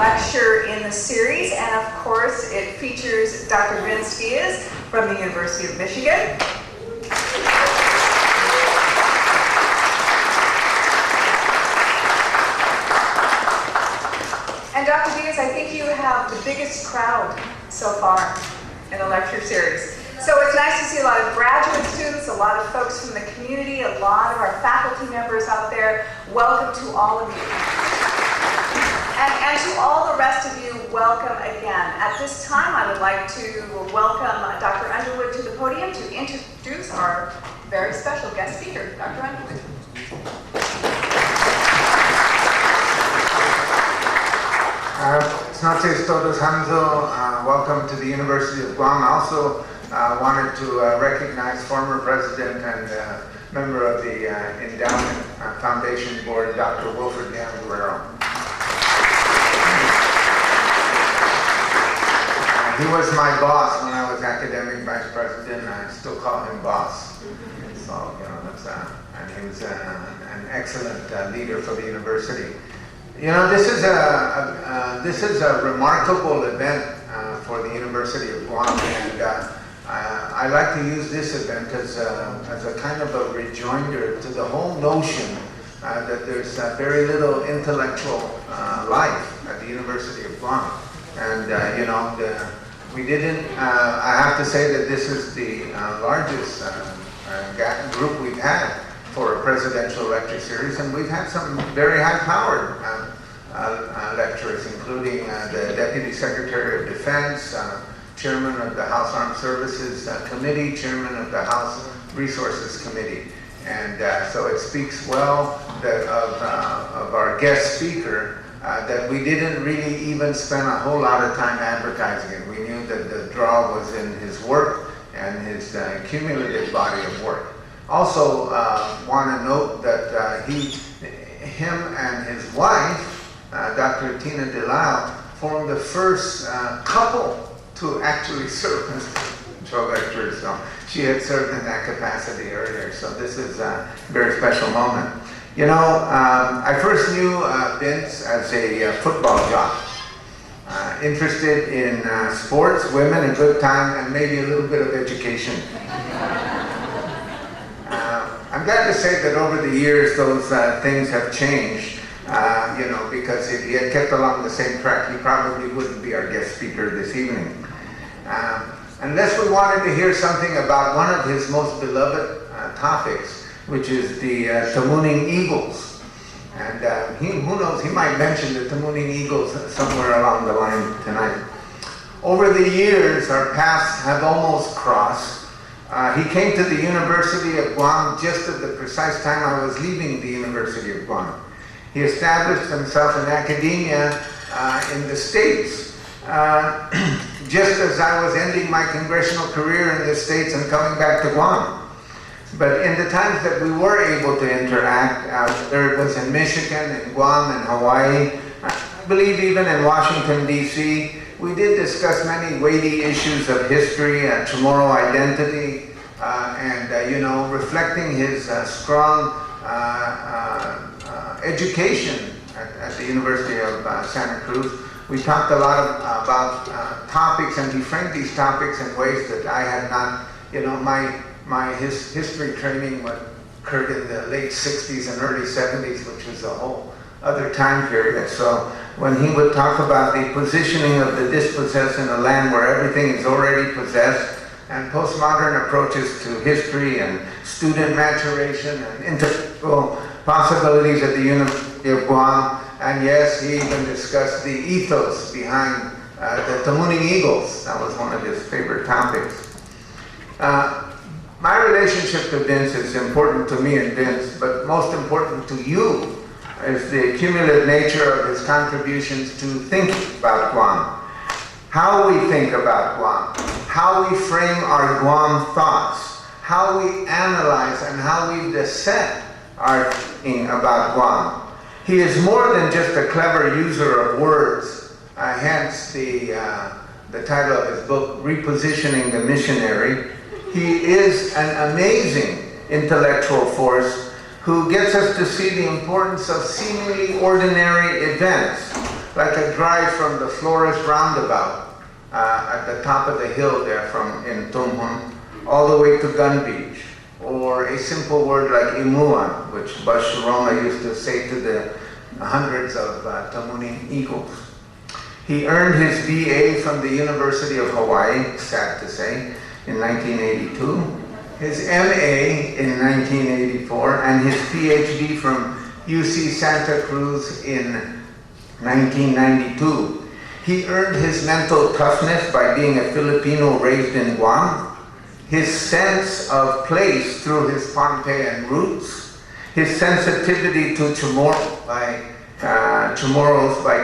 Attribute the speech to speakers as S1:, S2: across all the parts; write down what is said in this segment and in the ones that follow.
S1: lecture in the series, and of course it features Dr. Vince Diaz from the University of Michigan. And Dr. Diaz, I think you have the biggest crowd so far in the lecture series. So it's nice to see a lot of graduate students, a lot of folks from the community, a lot of our faculty members out there. Welcome to all of you. And to all the rest of you, welcome again. At this time, I would like to welcome Dr. Underwood to the podium to introduce our very special guest speaker, Dr. Underwood.
S2: Noches todos, Hanzo. Welcome to the University of Guam. I also wanted to recognize former president and member of the Endowment Foundation Board, Dr. Wilfred Dan Guerrero. He was my boss when I was academic vice president. I still call him boss. So, you know, that's and he was an excellent leader for the university. You know, this is a remarkable event for the University of Guam, and I like to use this event as a kind of a rejoinder to the whole notion that there's very little intellectual life at the University of Guam, and you know, we didn't. I have to say that this is the largest group we've had for a presidential lecture series, and we've had some very high-powered lecturers, including the Deputy Secretary of Defense, Chairman of the House Armed Services Committee, Chairman of the House Resources Committee. And so it speaks well that of our guest speaker that we didn't really even spend a whole lot of time advertising it. We knew that the draw was in his work and his cumulative body of work. Also want to note that him and his wife, Dr. Tina DeLisle, formed the first couple to actually serve as control lecturer. So she had served in that capacity earlier. So this is a very special moment. You know, I first knew Vince as a football jock, interested in sports, women, a good time, and maybe a little bit of education. I'm glad to say that over the years those things have changed, you know, because if he had kept along the same track, he probably wouldn't be our guest speaker this evening. Unless we wanted to hear something about one of his most beloved topics, which is the Tamuning Eagles. And who knows, he might mention the Tamuning Eagles somewhere along the line tonight. Over the years, our paths have almost crossed. He came to the University of Guam just at the precise time I was leaving the University of Guam. He established himself in academia in the States, just as I was ending my congressional career in the States and coming back to Guam. But in the times that we were able to interact, whether it was in Michigan, in Guam, in Hawaii, I believe even in Washington, D.C., we did discuss many weighty issues of history, tomorrow identity, and you know, reflecting his strong education at the University of Santa Cruz. We talked a lot about topics, and he framed these topics in ways that I had not, you know, his history training occurred in the late 60s and early 70s, which was a whole other time period. So when he would talk about the positioning of the dispossessed in a land where everything is already possessed, and postmodern approaches to history and student maturation and intellectual possibilities at the University of Guam, and yes, he even discussed the ethos behind the Tamuning Eagles. That was one of his favorite topics. My relationship to Vince is important to me and Vince, but most important to you is the cumulative nature of his contributions to thinking about Guam. How we think about Guam, how we frame our Guam thoughts, how we analyze and how we dissect our thinking about Guam. He is more than just a clever user of words, hence the title of his book, Repositioning the Missionary. He is an amazing intellectual force who gets us to see the importance of seemingly ordinary events like a drive from the Flores roundabout at the top of the hill there in Tumhun, all the way to Gun Beach, or a simple word like Imuan, which Bas Sharoma used to say to the hundreds of Tamuning Eagles. He earned his BA from the University of Hawaii, sad to say, in 1982, his MA in 1984, and his PhD from UC Santa Cruz in 1992. He earned his mental toughness by being a Filipino raised in Guam, his sense of place through his Pohnpeian roots, his sensitivity to tomorrows by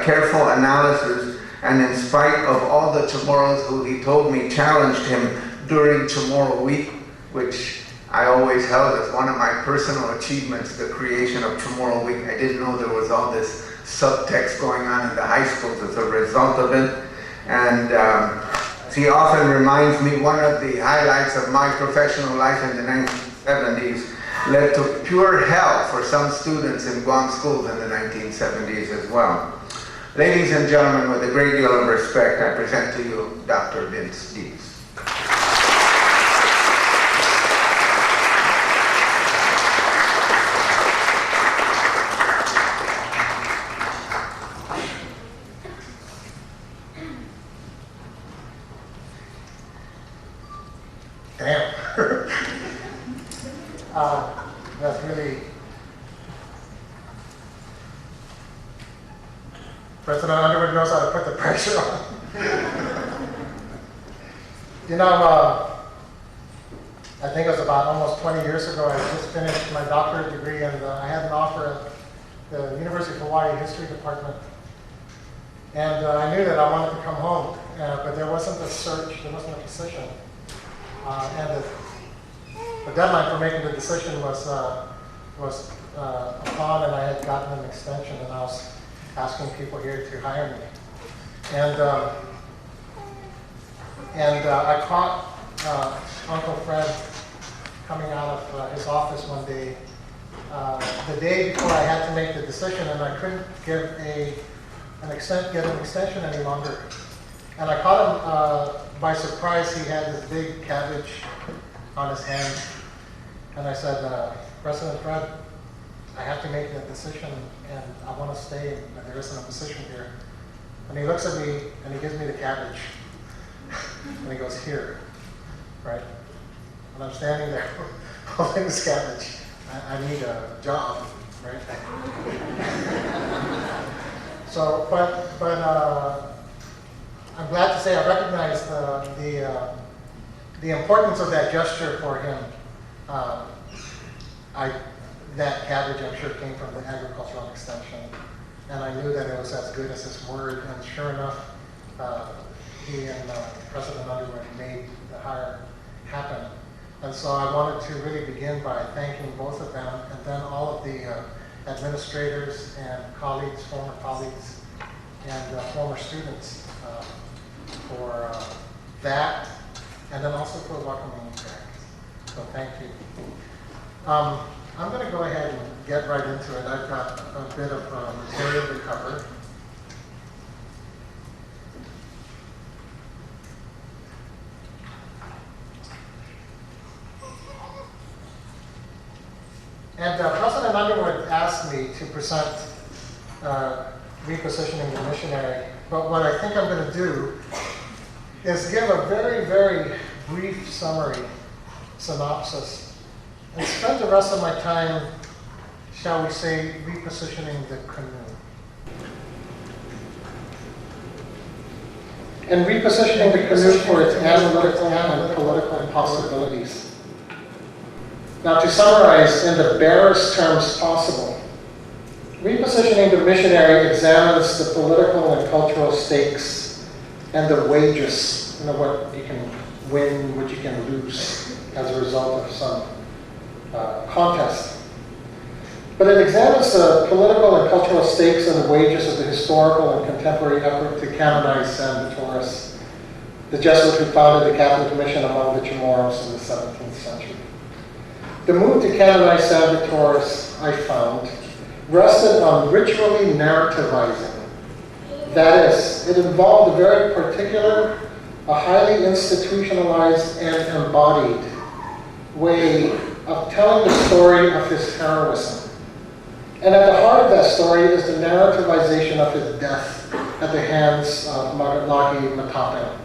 S2: careful analysis, and in spite of all the tomorrows who he told me challenged him during Tomorrow Week, which I always held as one of my personal achievements, the creation of Tomorrow Week. I didn't know there was all this subtext going on in the high schools as a result of it. And he often reminds me one of the highlights of my professional life in the 1970s led to pure hell for some students in Guam schools in the 1970s as well. Ladies and gentlemen, with a great deal of respect, I present to you Dr. Vince Dees.
S3: Damn. That's really... President Underwood knows how to put the pressure on. You know, I think it was about almost 20 years ago, I just finished my doctorate degree, and I had an offer at the University of Hawaii History Department. And I knew that I wanted to come home, but there wasn't a search, there wasn't a position. And the deadline for making the decision was upon, and I had gotten an extension, and I was asking people here to hire me. And I caught Uncle Fred coming out of his office one day, the day before I had to make the decision, and I couldn't get an extension any longer. And I caught him by surprise. He had this big cabbage on his hand. And I said, President Fred, I have to make that decision, and I want to stay, but there isn't a position here. And he looks at me, and he gives me the cabbage. And he goes, here, right? And I'm standing there holding this cabbage. I need a job, right? So, but I'm glad to say I recognize the importance of that gesture for him. That cabbage, I'm sure, came from the agricultural extension, and I knew that it was as good as his word. And sure enough, he and President Underwood made the hire happen. And so I wanted to really begin by thanking both of them, and then all of the administrators and colleagues, former colleagues, and former students for that, and then also for welcoming me back. So thank you. I'm going to go ahead and get right into it. I've got a bit of material to cover. And President Underwood asked me to present repositioning the missionary, but what I think I'm going to do is give a very, very brief summary, synopsis, and spend the rest of my time, shall we say, repositioning the canoe. And repositioning the canoe for its analytical and political possibilities. Now, to summarize in the barest terms possible, repositioning the missionary examines the political and cultural stakes and the wages, what you can win, what you can lose as a result of some contest. But it examines the political and cultural stakes and the wages of the historical and contemporary effort to canonize San Vittoris, the Jesuit who founded the Catholic mission among the Chamorros in the 17th century. The move to canonize San Vittoris, I found, rested on ritually narrativizing That is, it involved a very particular, a highly institutionalized and embodied way of telling the story of his heroism. And at the heart of that story is the narrativization of his death at the hands of Lagi Matapang.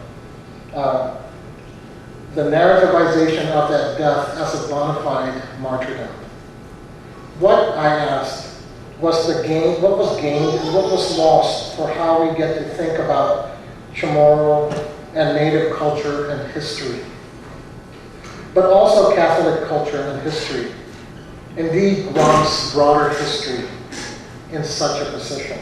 S3: The narrativization of that death as a bona fide martyrdom. What, I asked, was the gain, what was gained and what was lost for how we get to think about Chamorro and Native culture and history, but also Catholic culture and history, indeed Guam's broader history in such a position.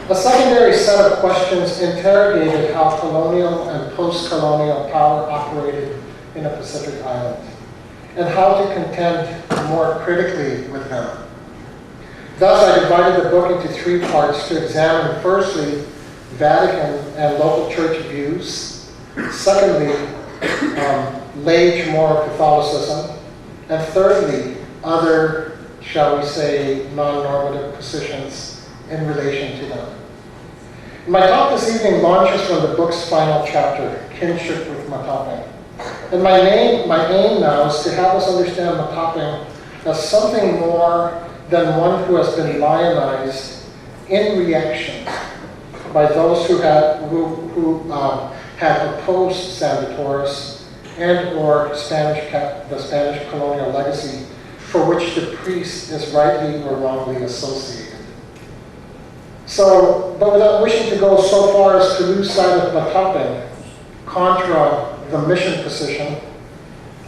S3: A secondary set of questions interrogated how colonial and post-colonial power operated in the Pacific Island, and how to contend more critically with them. Thus, I divided the book into three parts to examine, firstly, Vatican and local church views, secondly, lay Chamorro Catholicism, and thirdly, other, shall we say, non-normative positions in relation to them. My talk this evening launches from the book's final chapter, Kinship with Matapang. And my aim now is to have us understand Matapang as something more than one who has been lionized in reaction by those who had opposed San Vitores and or the Spanish colonial legacy for which the priest is rightly or wrongly associated. So, but without wishing to go so far as to lose sight of Matapang, contra the mission position,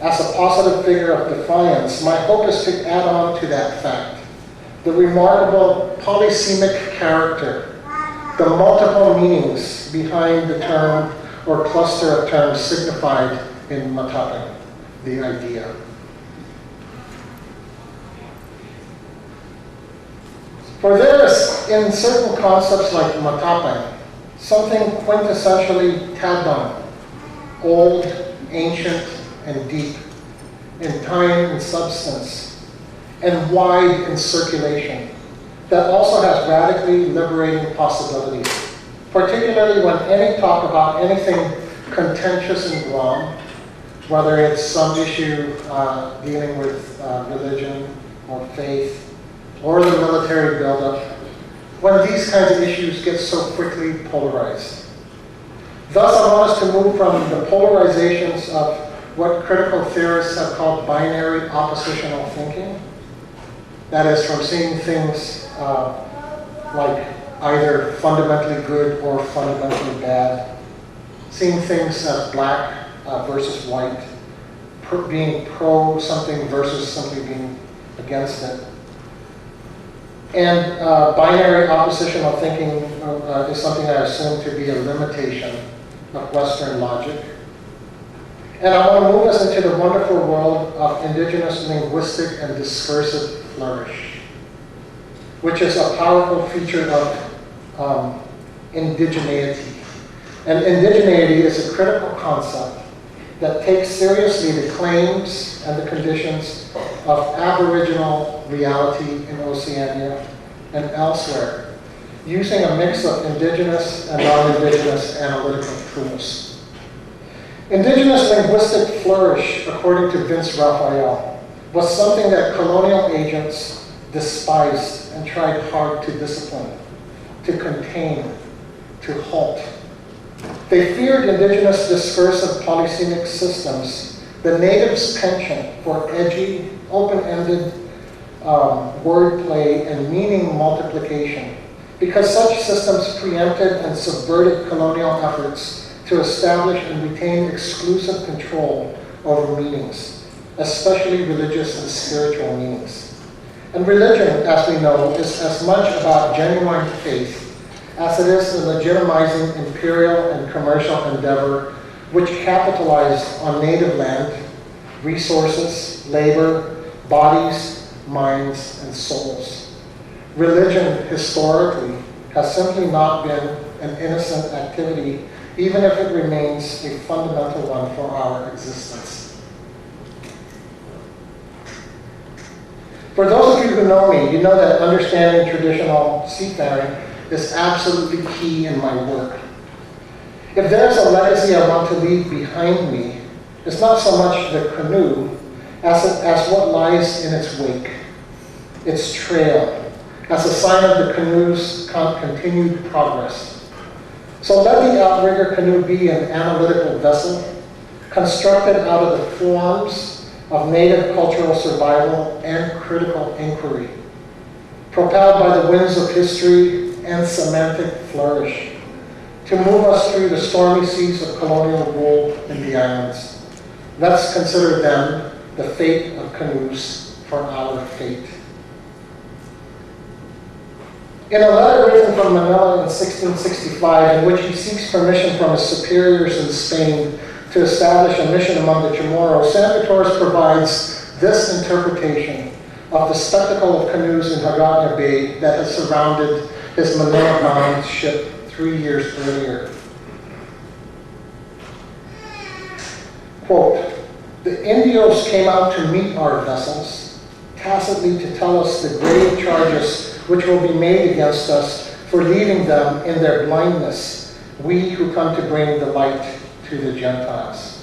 S3: as a positive figure of defiance, my hope is to add on to that fact the remarkable polysemic character, the multiple meanings behind the term or cluster of terms signified in Matapang, the idea. For there is, in certain concepts like Matapang, something quintessentially Tadang, old, ancient, and deep, in time and substance, and wide in circulation, that also has radically liberating possibilities, particularly when any talk about anything contentious in Guam, whether it's some issue dealing with religion or faith, or the military buildup, when these kinds of issues get so quickly polarized. Thus, I want us to move from the polarizations of what critical theorists have called binary oppositional thinking, that is, from seeing things like either fundamentally good or fundamentally bad, seeing things as black versus white, being pro something versus simply being against it. And binary oppositional thinking is something I assume to be a limitation of Western logic. And I want to move us into the wonderful world of indigenous linguistic and discursive flourish, which is a powerful feature of indigeneity. And indigeneity is a critical concept that takes seriously the claims and the conditions of Aboriginal reality in Oceania and elsewhere, using a mix of indigenous and non-indigenous analytical tools. Indigenous linguistic flourish, according to Vince Raphael, was something that colonial agents despised and tried hard to discipline, to contain, to halt. They feared indigenous discursive polysemic systems, the natives' penchant for edgy, open-ended wordplay and meaning multiplication, because such systems preempted and subverted colonial efforts to establish and retain exclusive control over meanings, especially religious and spiritual meanings. And religion, as we know, is as much about genuine faith as it is the legitimizing imperial and commercial endeavor which capitalized on native land, resources, labor, bodies, minds, and souls. Religion, historically, has simply not been an innocent activity, even if it remains a fundamental one for our existence. For those of you who know me, you know that understanding traditional seafaring is absolutely key in my work. If there's a legacy I want to leave behind me, it's not so much the canoe as what lies in its wake, its trail, as a sign of the canoe's continued progress. So let the outrigger canoe be an analytical vessel constructed out of the forms of native cultural survival and critical inquiry, propelled by the winds of history and semantic flourish, to move us through the stormy seas of colonial rule in the islands. Let's consider them the fate of canoes for our fate. In a letter written from Manila in 1665, in which he seeks permission from his superiors in Spain to establish a mission among the Chamorros, San Vitores provides this interpretation of the spectacle of canoes in Hagåtña Bay that had surrounded his Manila-bound ship 3 years earlier. Quote, "The Indios came out to meet our vessels, tacitly to tell us the grave charges which will be made against us for leaving them in their blindness, we who come to bring the light to the Gentiles."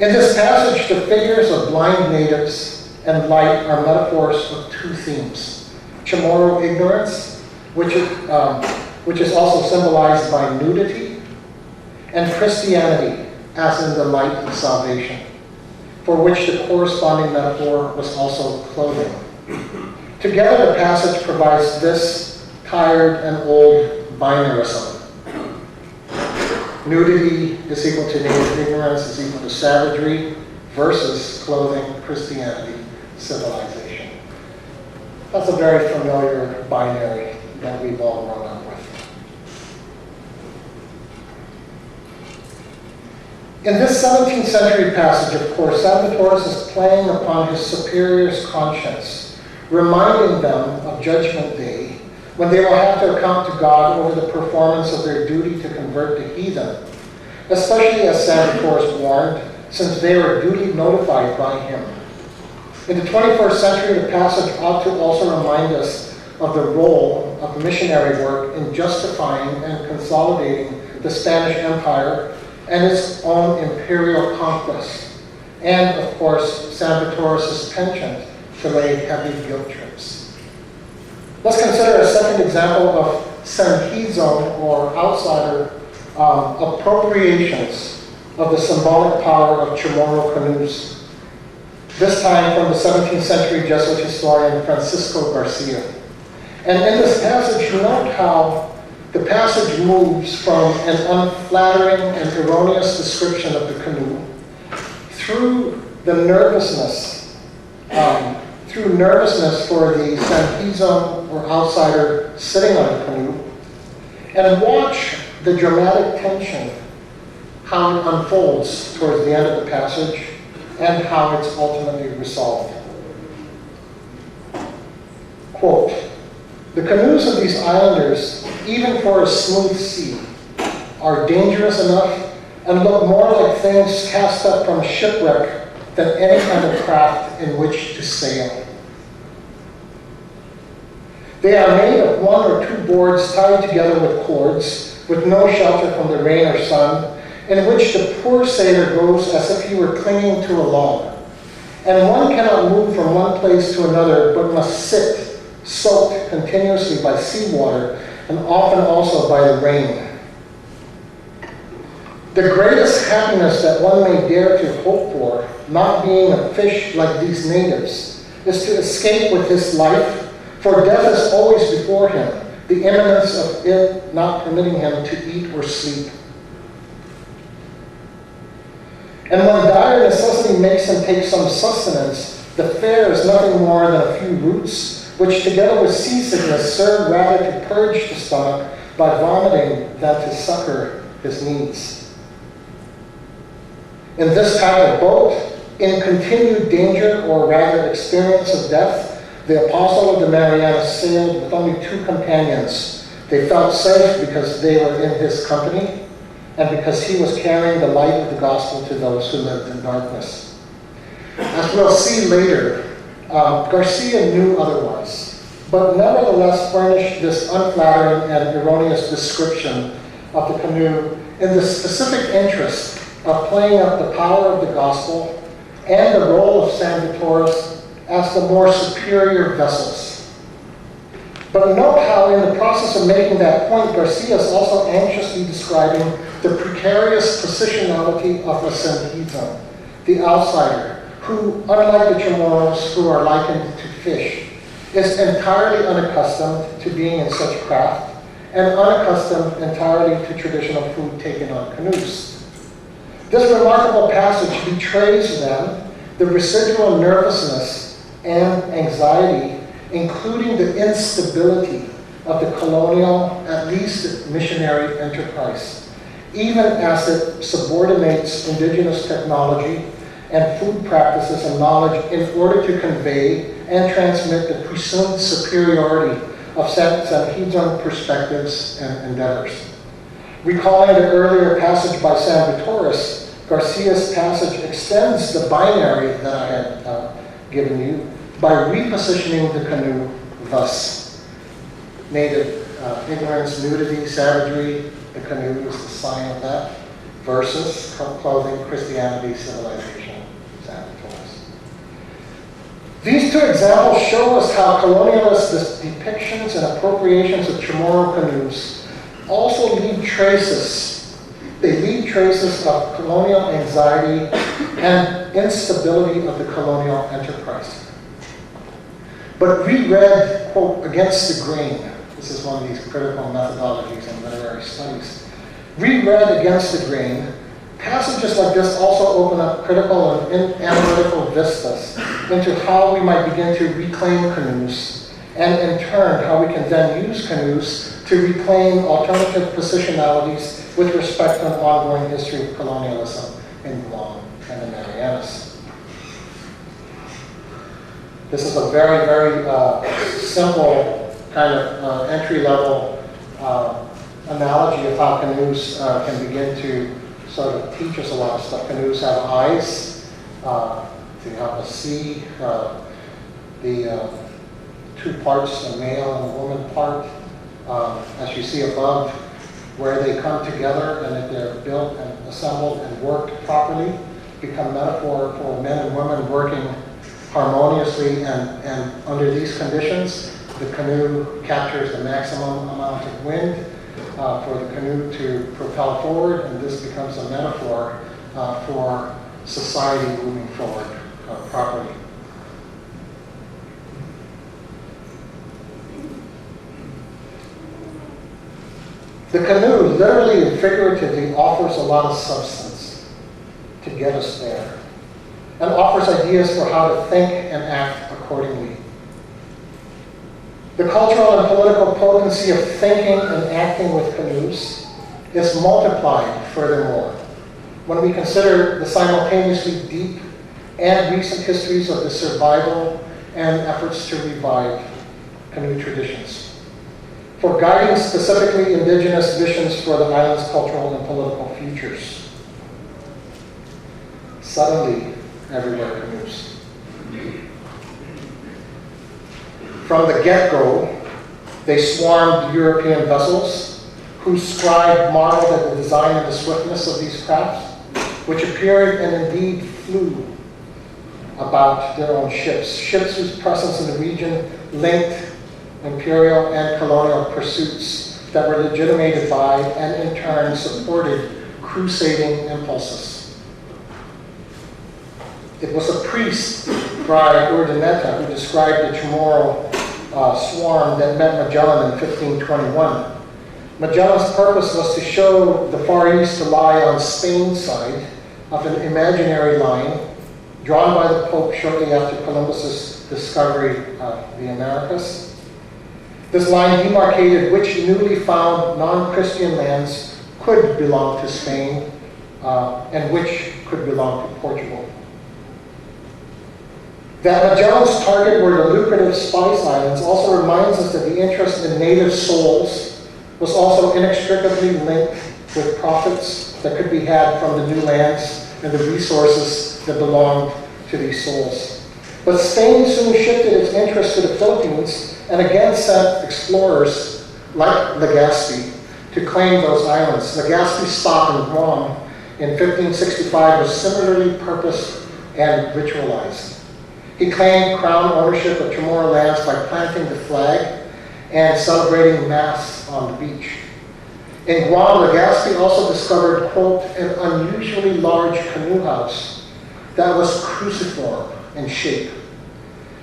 S3: In this passage, the figures of blind natives and light are metaphors of two themes: Chamorro ignorance, which is also symbolized by nudity, and Christianity, as in the light of salvation, for which the corresponding metaphor was also clothing. Together, the passage provides this tired and old binarism. Nudity is equal to native ignorance, is equal to savagery, versus clothing, Christianity, civilization. That's a very familiar binary that we've all grown up with. In this 17th century passage, of course, San Vitores is playing upon his superior's conscience, reminding them of Judgment Day, when they will have to account to God over the performance of their duty to convert the heathen, especially as San Vitores warned, since they were duly notified by him. In the 21st century, the passage ought to also remind us of the role of missionary work in justifying and consolidating the Spanish Empire and its own imperial conquest, and, of course, San Vitores' penchant to lay heavy guilt trips. Let's consider a second example of Sanhizon, or outsider, appropriations of the symbolic power of Chamorro canoes, this time from the 17th century Jesuit historian Francisco Garcia. And in this passage, note how the passage moves from an unflattering and erroneous description of the canoe through the nervousness for the Sanhizon, or outsider, sitting on the canoe, and watch the dramatic tension, how it unfolds towards the end of the passage, and how it's ultimately resolved. Quote, "The canoes of these islanders, even for a smooth sea, are dangerous enough and look more like things cast up from shipwreck than any kind of craft in which to sail. They are made of 1 or 2 boards tied together with cords, with no shelter from the rain or sun, in which the poor sailor goes as if he were clinging to a log. And one cannot move from one place to another, but must sit, soaked continuously by seawater, and often also by the rain. The greatest happiness that one may dare to hope for, not being a fish like these natives, is to escape with his life, for death is always before him, the imminence of it not permitting him to eat or sleep. And when dire necessity makes him take some sustenance, the fare is nothing more than a few roots, which together with seasickness serve rather to purge the stomach by vomiting than to succor his needs. In this type of boat, in continued danger, or rather experience of death, the Apostle of the Marianas sailed with only 2 companions. They felt safe because they were in his company, and because he was carrying the light of the gospel to those who lived in darkness. As we'll see later, Garcia knew otherwise, but nevertheless furnished this unflattering and erroneous description of the canoe in the specific interest of playing up the power of the gospel and the role of San Vitores as the more superior vessels. But note how in the process of making that point, Garcia is also anxiously describing the precarious positionality of the Sandizo, the outsider, who, unlike the Chamorros, who are likened to fish, is entirely unaccustomed to being in such craft and unaccustomed entirely to traditional food taken on canoes. This remarkable passage betrays then the residual nervousness and anxiety, including the instability of the colonial, at least missionary enterprise, even as it subordinates indigenous technology and food practices and knowledge in order to convey and transmit the presumed superiority of Sanhedrin perspectives and endeavors. Recalling the earlier passage by San Vitores, Garcia's passage extends the binary that I had given you by repositioning the canoe thus. Native ignorance, nudity, savagery, the canoe is the sign of that, versus clothing, Christianity, civilization, San Vitores. These two examples show us how colonialist depictions and appropriations of Chamorro canoes also leave traces. They leave traces of colonial anxiety and instability of the colonial enterprise. But reread, quote, against the grain, this is one of these critical methodologies in literary studies. Reread against the grain, passages like this also open up critical and analytical vistas into how we might begin to reclaim canoes, and in turn, how we can then use canoes to reclaim alternative positionalities with respect to an ongoing history of colonialism in Guam and the Marianas. This is a very, very simple kind of entry-level analogy of how canoes can begin to sort of teach us a lot of stuff. Canoes have eyes to help us see. The two parts, a male and a woman part, as you see above, where they come together and if they're built and assembled and worked properly, become metaphor for men and women working harmoniously, and under these conditions, the canoe captures the maximum amount of wind for the canoe to propel forward, and this becomes a metaphor for society moving forward properly. The canoe, literally and figuratively, offers a lot of substance to get us there, and offers ideas for how to think and act accordingly. The cultural and political potency of thinking and acting with canoes is multiplied furthermore when we consider the simultaneously deep and recent histories of the survival and efforts to revive canoe traditions, for guiding specifically indigenous visions for the island's cultural and political futures. Suddenly, everywhere canoes. From the get-go, they swarmed European vessels whose scribe marveled at the design and the swiftness of these crafts, which appeared and indeed flew about their own ships, ships whose presence in the region linked imperial and colonial pursuits that were legitimated by and in turn supported crusading impulses. It was a priest, Fray Urdaneta, who described the Chamorro swarm that met Magellan in 1521. Magellan's purpose was to show the Far East to lie on Spain's side of an imaginary line drawn by the Pope shortly after Columbus's discovery of the Americas. This line demarcated which newly found non-Christian lands could belong to Spain and which could belong to Portugal. That Magellan's target were the lucrative Spice Islands also reminds us that the interest in native souls was also inextricably linked with profits that could be had from the new lands and the resources that belonged to these souls. But Spain soon shifted its interest to the Philippines and again sent explorers like Legazpi to claim those islands. Legazpi's stop in Guam in 1565 was similarly purposed and ritualized. He claimed crown ownership of Chamorro lands by planting the flag and celebrating Mass on the beach. In Guam, Legazpi also discovered, quote, an unusually large canoe house that was cruciform in shape.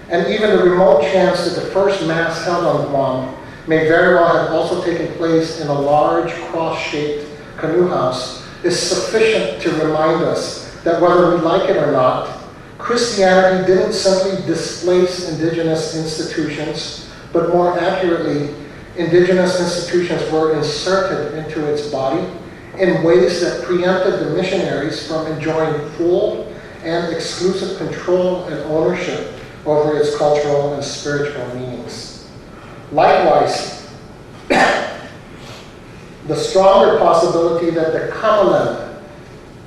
S3: And even the remote chance that the first Mass held on Guam may very well have also taken place in a large cross-shaped canoe house is sufficient to remind us that whether we like it or not, Christianity didn't simply displace indigenous institutions, but more accurately, indigenous institutions were inserted into its body in ways that preempted the missionaries from enjoying full and exclusive control and ownership over its cultural and spiritual meanings. Likewise, the stronger possibility that the Kamalan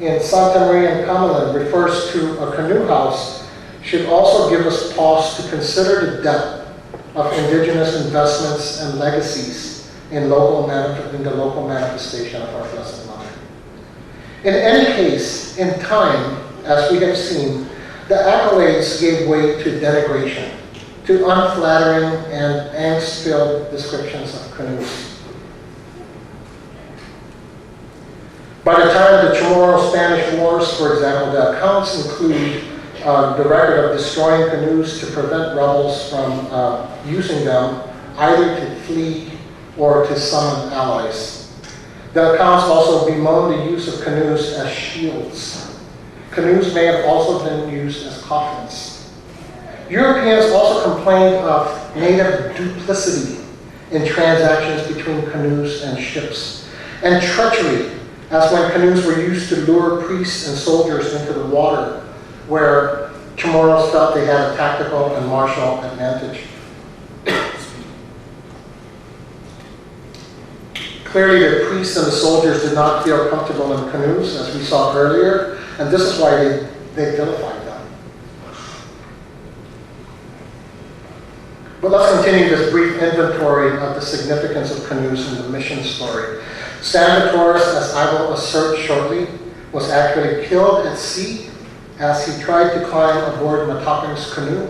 S3: in Santa Maria and Kamalan refers to a canoe house should also give us pause to consider the depth of indigenous investments and legacies in the local manifestation of our Blessed Mother. In any case, in time, as we have seen, the accolades gave way to denigration, to unflattering and angst-filled descriptions of canoes. By the time of the Chamorro-Spanish Wars, for example, the accounts include the record of destroying canoes to prevent rebels from using them either to flee or to summon allies. The accounts also bemoan the use of canoes as shields. Canoes may have also been used as coffins. Europeans also complained of native duplicity in transactions between canoes and ships, and treachery, as when canoes were used to lure priests and soldiers into the water, where Chamorros felt they had a tactical and martial advantage. Clearly, the priests and the soldiers did not feel comfortable in canoes, as we saw earlier, and this is why they vilified them. But let's continue this brief inventory of the significance of canoes in the mission story. San Vittoris, as I will assert shortly, was actually killed at sea as he tried to climb aboard Matapang's canoe.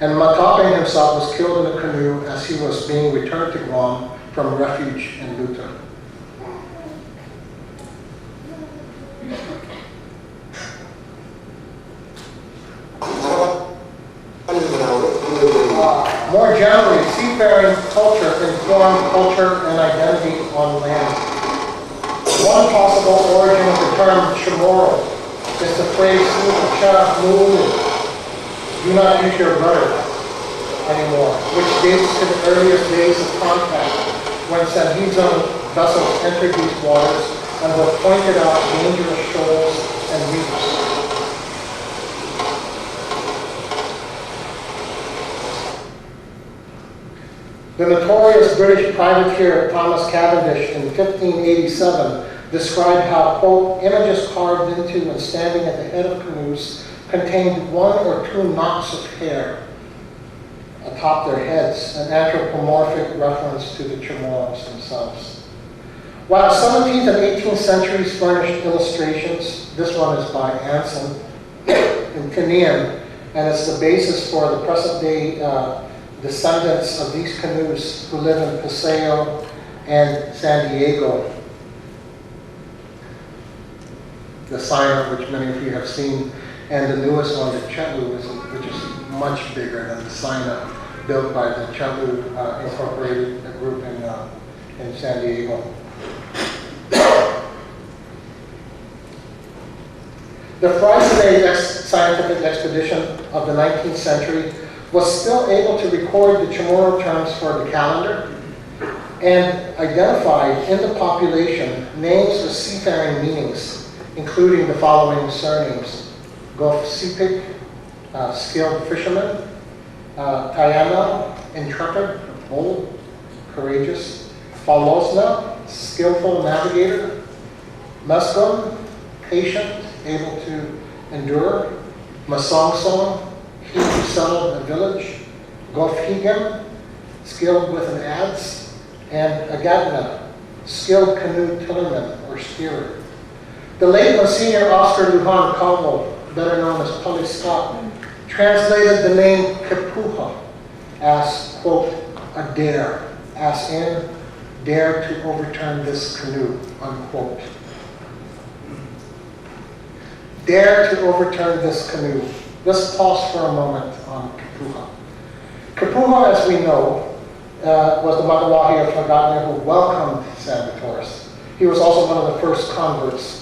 S3: And Matapang himself was killed in a canoe as he was being returned to Guam from refuge in Luzon. More generally, seafaring culture informed culture and identity on land. One possible origin of the term Chamorro is the phrase "Cha Nulu," do not use your rudder anymore, which dates to the earliest days of contact when Sanhizon vessels entered these waters and were pointed out dangerous shoals and reefs. The notorious British privateer Thomas Cavendish in 1587 described how, quote, images carved into and standing at the head of canoes contained 1 or 2 knots of hair atop their heads, an anthropomorphic reference to the Chamorros themselves. While 17th and 18th centuries furnished illustrations, this one is by Anson in Canian, and it's the basis for the present-day descendants of these canoes who live in Paseo and San Diego. The sign which many of you have seen, and the newest one, the Chetlu, which is much bigger than the sign built by the Chetlu Incorporated group in San Diego. The Friday scientific expedition of the 19th century was still able to record the Chamorro terms for the calendar and identified in the population names with seafaring meanings, including the following surnames: Gulf Sipig, skilled fisherman; Tayana, intrepid, bold, courageous; Falosna, skillful navigator; Mescon, patient, able to endure; Masongson, he who settled a village, Gofhigem, skilled with an adze, and Agadna, skilled canoe tillerman or steerer. The late Monsignor Oscar Lujan Caldwell, better known as Polly Scott, translated the name Kepuha as, quote, a dare, as in, dare to overturn this canoe, unquote. Dare to overturn this canoe. Let's pause for a moment on Kepuha. Kepuha, as we know, was the Magawahi of Hagatna who welcomed Salvatoris. He was also one of the first converts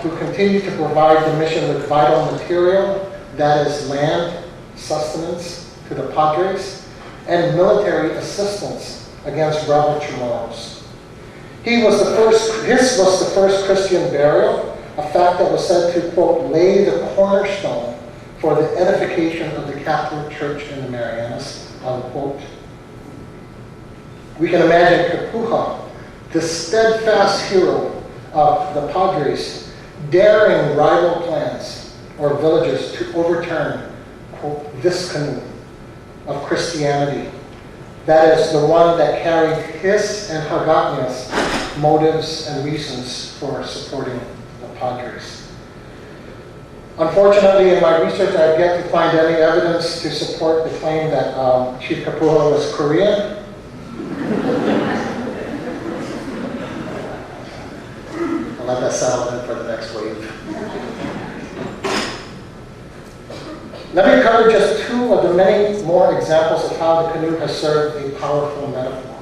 S3: who continued to provide the mission with vital material, that is land, sustenance to the Padres, and military assistance against rebel Chamorros. His was the first Christian burial, a fact that was said to, quote, lay the cornerstone for the edification of the Catholic Church in the Marianas, unquote. We can imagine Kepuha, the steadfast hero of the Padres, daring rival clans or villages to overturn, quote, this canoe of Christianity. That is the one that carried his and Hagatna's motives and reasons for supporting the Padres. Unfortunately, in my research, I've yet to find any evidence to support the claim that Chief Kepuha was Korean. I'll let that settle in for the next wave. Let me cover just two of the many more examples of how the canoe has served a powerful metaphor.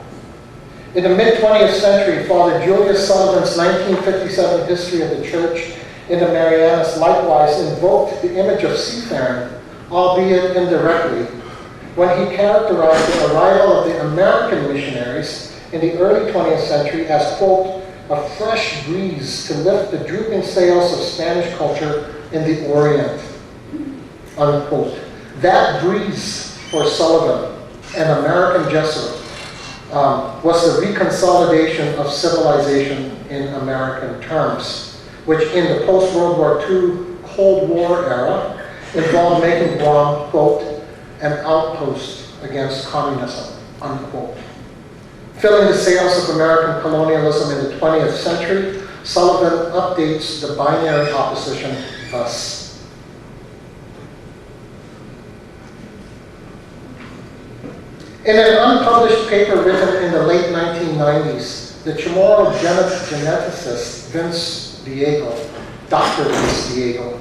S3: In the mid-20th century, Father Julius Sullivan's 1957 History of the Church in the Marianas likewise invoked the image of seafaring, albeit indirectly, when he characterized the arrival of the American missionaries in the early 20th century as, quote, a fresh breeze to lift the drooping sails of Spanish culture in the Orient, unquote. That breeze for Sullivan, an American Jesuit, was the reconsolidation of civilization in American terms, which in the post-World War II Cold War era involved making Guam, quote, an outpost against communism, unquote. Filling the sails of American colonialism in the 20th century, Sullivan updates the binary opposition thus. In an unpublished paper written in the late 1990s, the Chamorro geneticist Vince Diego, Dr. Vince Diego,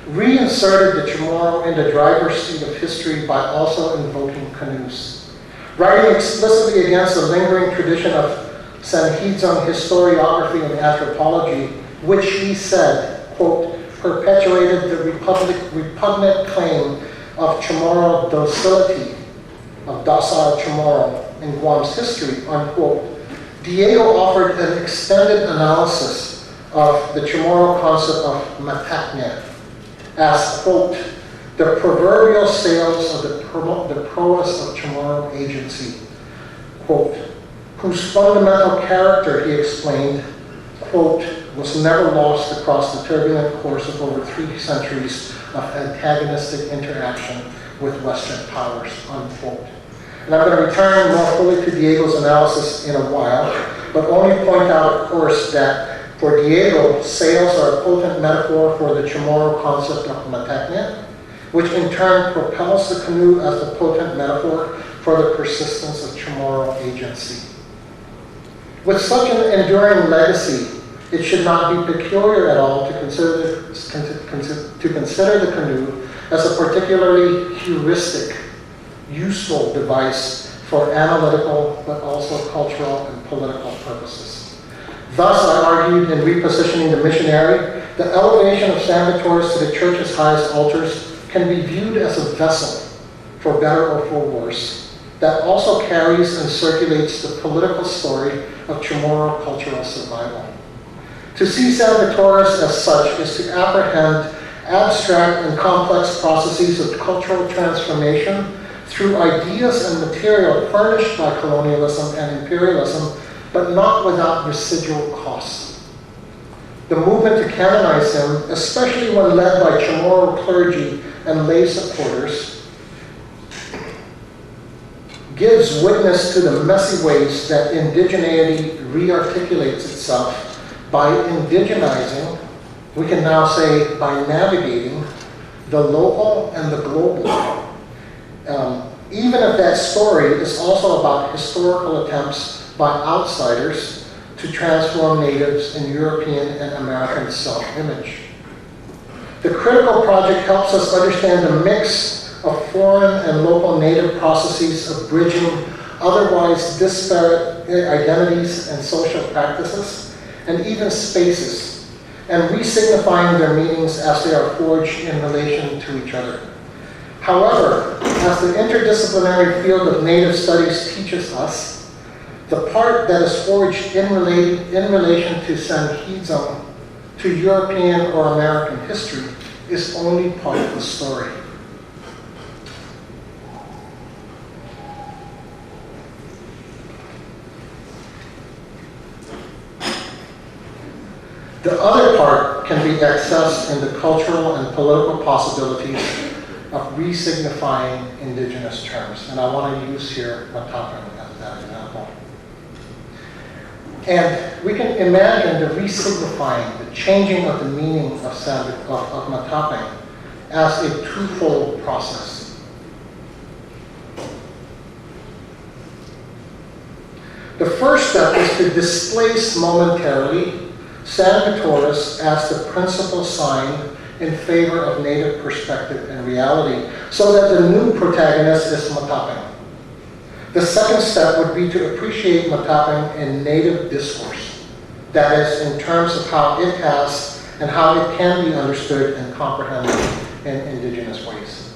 S3: reinserted the Chamorro in the driver's seat of history by also invoking canoes. Writing explicitly against the lingering tradition of Sanhedrin historiography and anthropology, which he said, quote, perpetuated the repugnant claim of Chamorro docility, of docile Chamorro in Guam's history, unquote, Diego offered an extended analysis of the Chamorro concept of matacne as, quote, the proverbial sails of the prowess of Chamorro agency, quote, whose fundamental character, he explained, quote, was never lost across the turbulent course of over 3 centuries of antagonistic interaction with Western powers, unquote. And I'm going to return more fully to Diego's analysis in a while, but only point out, of course, that for Diego, sails are a potent metaphor for the Chamorro concept of matacne, which in turn propels the canoe as the potent metaphor for the persistence of Chamorro agency. With such an enduring legacy, it should not be peculiar at all to consider the canoe as a particularly heuristic, useful device for analytical but also cultural and political purposes. Thus, I argued in repositioning the missionary, the elevation of Salvatoris to the church's highest altars can be viewed as a vessel, for better or for worse, that also carries and circulates the political story of Chamorro cultural survival. To see Salvatoris as such is to apprehend abstract and complex processes of cultural transformation through ideas and material furnished by colonialism and imperialism, but not without residual costs. The movement to canonize him, especially when led by Chamorro clergy and lay supporters, gives witness to the messy ways that indigeneity rearticulates itself by indigenizing, we can now say by navigating, the local and the global. Even if that story is also about historical attempts by outsiders to transform natives in European and American self-image. The critical project helps us understand the mix of foreign and local native processes of bridging otherwise disparate identities and social practices, and even spaces, and re-signifying their meanings as they are forged in relation to each other. However, as the interdisciplinary field of Native Studies teaches us, the part that is forged in relation to Sanheedism, to European or American history, is only part of the story. The other part can be accessed in the cultural and political possibilities of re-signifying indigenous terms. And I want to use here Matapan as that example. And we can imagine the re-signifying, the changing of the meaning of Matapan as a twofold process. The first step is to displace momentarily Salvatoris as the principal sign in favor of native perspective and reality, so that the new protagonist is Matapan. The second step would be to appreciate Matapan in native discourse, that is, in terms of how it has and how it can be understood and comprehended in indigenous ways.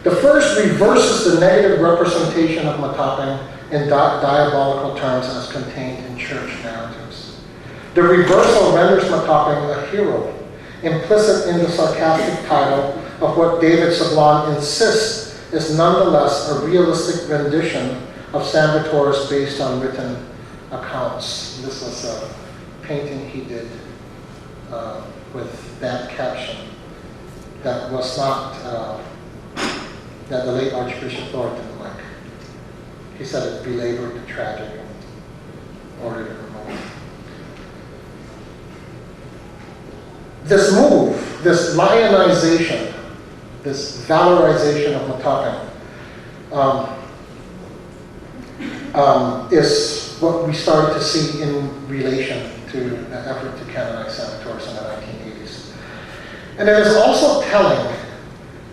S3: The first reverses the negative representation of Matapan in diabolical terms as contained in church narratives. The reversal renders Matapan a hero, implicit in the sarcastic title of what David Sablon insists is nonetheless a realistic rendition of Salvatoris based on written accounts. This was a painting he did with that caption that was not, that the late Archbishop Thornton didn't like. He said it belabored the tragic and ordered it removed. This move, this lionization, this valorization of Matapan is what we started to see in relation to the effort to canonize Salvatoris in the 1980s. And it is also telling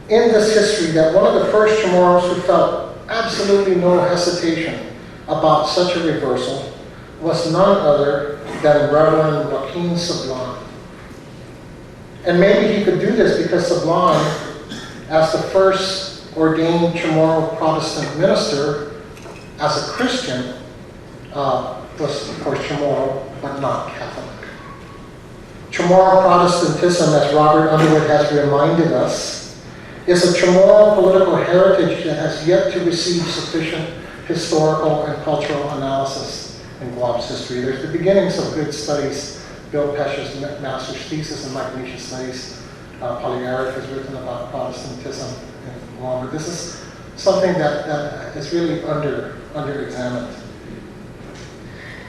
S3: in this history that one of the first Chamorros who felt absolutely no hesitation about such a reversal was none other than Reverend Joaquin Sablon. And maybe he could do this because Sablon, as the first ordained Chamorro Protestant minister, as a Christian, was of course Chamorro, but not Catholic. Chamorro Protestantism, as Robert Underwood has reminded us, is a Chamorro political heritage that has yet to receive sufficient historical and cultural analysis in Guam's history. There's the beginnings of good studies. Bill Pesha's master's thesis in Micronesia Studies, Polyaric has written about Protestantism in Guam, but this is something that is really under-examined.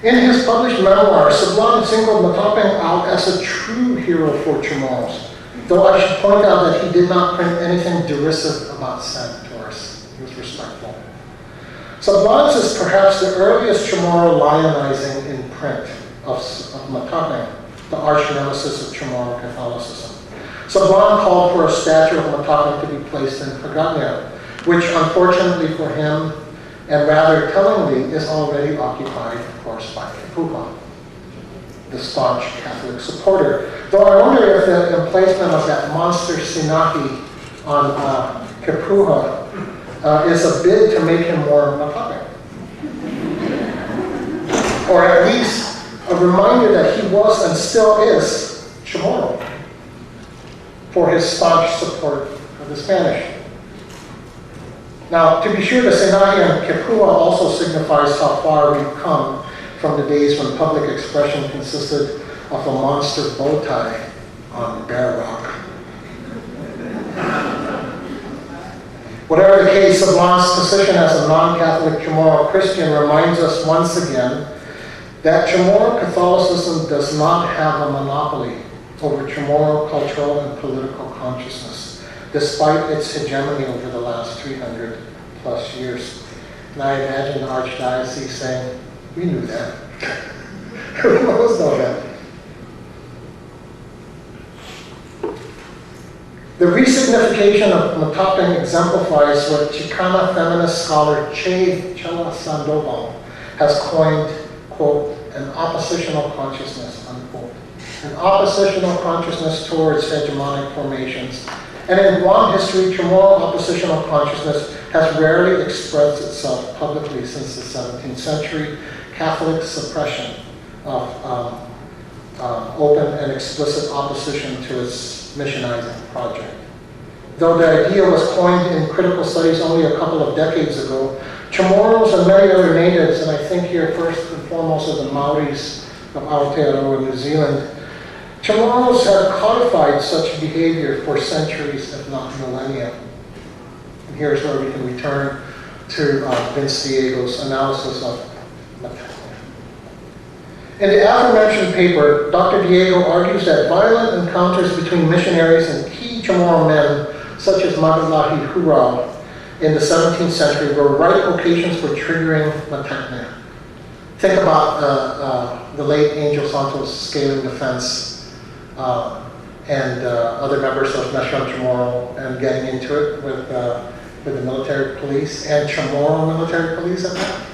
S3: In his published memoir, Sablon singled Matapan out as a true hero for Chamorros, though I should point out that he did not print anything derisive about Salvatoris. He was respectful. Sablon's is perhaps the earliest Chamorro lionizing in print of Matapan, the arch nemesis of Chamorro Catholicism. Sablon called for a statue of Matapan to be placed in Pagania, which unfortunately for him, and rather tellingly, is already occupied, of course, by Kepuha, the staunch Catholic supporter. Though I wonder if the emplacement of that monster Sinahi on Kepuha is a bid to make him more Matapan. Or at least a reminder that he was and still is Chamorro for his staunch support of the Spanish. Now, to be sure, the Sinahi and Kepuha also signifies how far we've come from the days when public expression consisted of a monster bow tie on bare rock. Whatever the case, Savant's position as a non-Catholic Chamorro Christian reminds us once again that Chamorro Catholicism does not have a monopoly over Chamorro cultural and political consciousness, despite its hegemony over the last 300 plus years. And I imagine the Archdiocese saying, we knew that. Who knows know that? The resignification of Matapang exemplifies what Chicana feminist scholar Che Chela Sandoval has coined, quote, an oppositional consciousness, unquote. An oppositional consciousness towards hegemonic formations. And in Guam history, Chamorro oppositional consciousness has rarely expressed itself publicly since the 17th century Catholic suppression of open and explicit opposition to its missionizing project. Though the idea was coined in critical studies only a couple of decades ago, Chamorros and many other natives, and I think here first and foremost of the Maoris of Aotearoa, New Zealand, Chamorros have codified such behavior for centuries, if not millennia. And here's where we can return to Vince Diego's analysis of Matapang. In the aforementioned paper, Dr. Diego argues that violent encounters between missionaries and key Chamorro men, such as Magalahi Hurao, in the 17th century were right occasions for triggering Matapang. Think about the late Angel Santos scaling the fence and other members of National Chamorro and getting into it with the military police and Chamorro military police at that.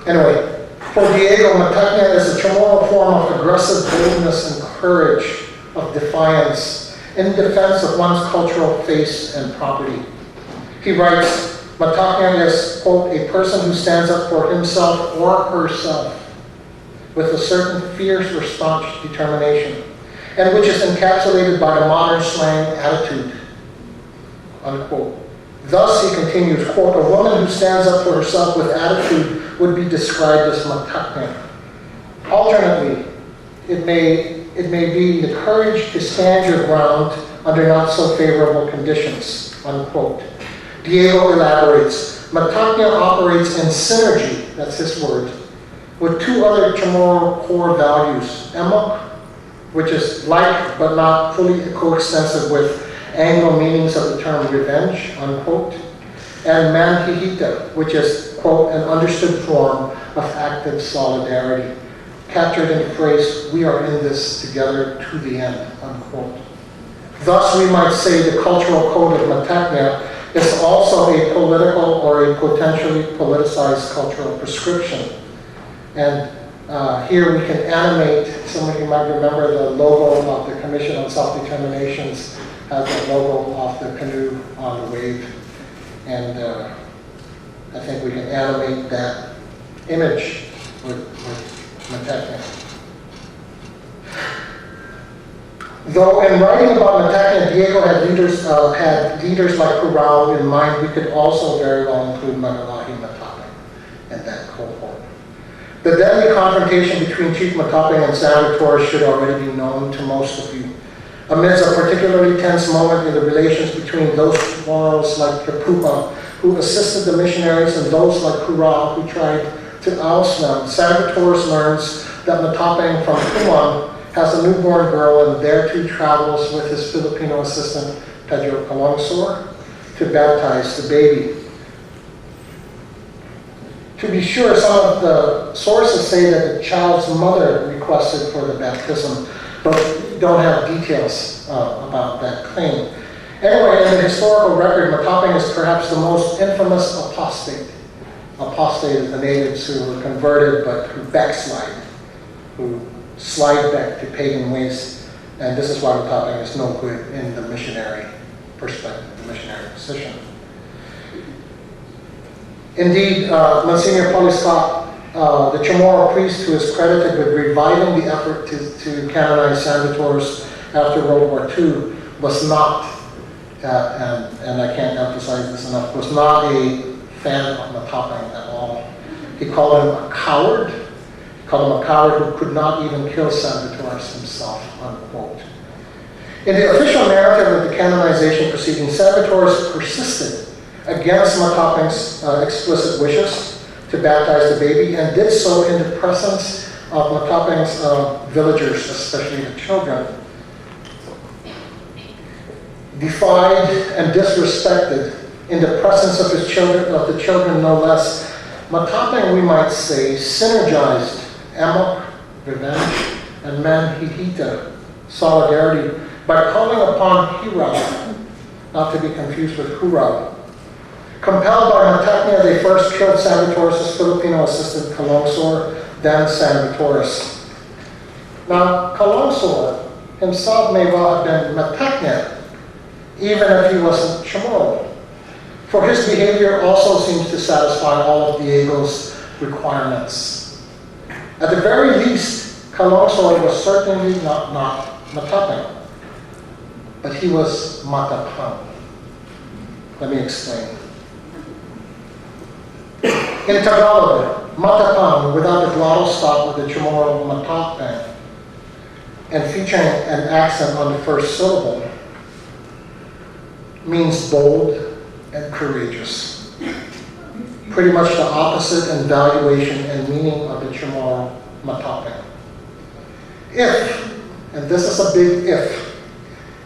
S3: Anyway, for Diego, Matapang is a Chamorro form of aggressive boldness and courage, of defiance, in defense of one's cultural face and property. He writes, Matapang is, quote, a person who stands up for himself or herself with a certain fierce or staunch determination, and which is encapsulated by the modern slang attitude, unquote. Thus, he continues, quote, a woman who stands up for herself with attitude would be described as Matapang. Alternately, it may be the courage to stand your ground under not so favorable conditions, unquote. Diego elaborates, Matapang operates in synergy, that's his word, with two other Chamorro core values, emok, which is like but not fully coextensive with Anglo meanings of the term revenge, unquote, and manhihita, which is, quote, an understood form of active solidarity, captured in the phrase, we are in this together to the end, unquote. Thus, we might say the cultural code of Matapang is also a political or a potentially politicized cultural prescription. And here we can animate, some of you might remember the logo of the Commission on Self-Determinations has the logo of the canoe on the wave. And I think we can animate that image with Matapang. Though in writing about Matapang, Diego had leaders like Hurao in mind, we could also very well include Magalahi Matapang in that cohort. The deadly confrontation between Chief Matapang and Salvatore should already be known to most of you. Amidst a particularly tense moment in the relations between those Chamorros like Kapupa, who assisted the missionaries, and those like Hurao, who tried to oust them, Salvatore learns that Matapang from Puman has a newborn girl and thereto travels with his Filipino assistant, Pedro Calongsor, to baptize the baby. To be sure, some of the sources say that the child's mother requested for the baptism, but don't have details about that claim. Anyway, in the historical record, Matapang is perhaps the most infamous apostate. Apostate is the natives who were converted but who backslide, who slide back to pagan ways. And this is why Matapang is no good in the missionary perspective, the missionary position. Indeed, Monsignor Poliscott, the Chamorro priest who is credited with reviving the effort to canonize Salvatores after World War II, was not, and I can't emphasize this enough, was not a fan of Matapang at all. He called him a coward. He called him a coward who could not even kill Salvatores himself, unquote. In the official narrative of the canonization proceedings, Salvatores persisted against Mataping's explicit wishes to baptize the baby, and did so in the presence of Mataping's villagers, especially the children. Defied and disrespected in the presence of the children no less, Mataping, we might say, synergized amok, revenge, and manhihita, solidarity, by calling upon Hirao, not to be confused with Hurao. Compelled by Matacnia, they first killed Salvatores' Filipino assistant Calongsor, then Salvatores. Now, Calongsor himself may well have been Matacnia, even if he wasn't Chamorro, for his behavior also seems to satisfy all of Diego's requirements. At the very least, Calongsor was certainly not Mataping, but he was Matapang. Let me explain. In Tagalog, Matapang, without the glottal stop with the Chamorro Matapang, and featuring an accent on the first syllable, means bold and courageous. Pretty much the opposite in valuation and meaning of the Chamorro Matapang. If, and this is a big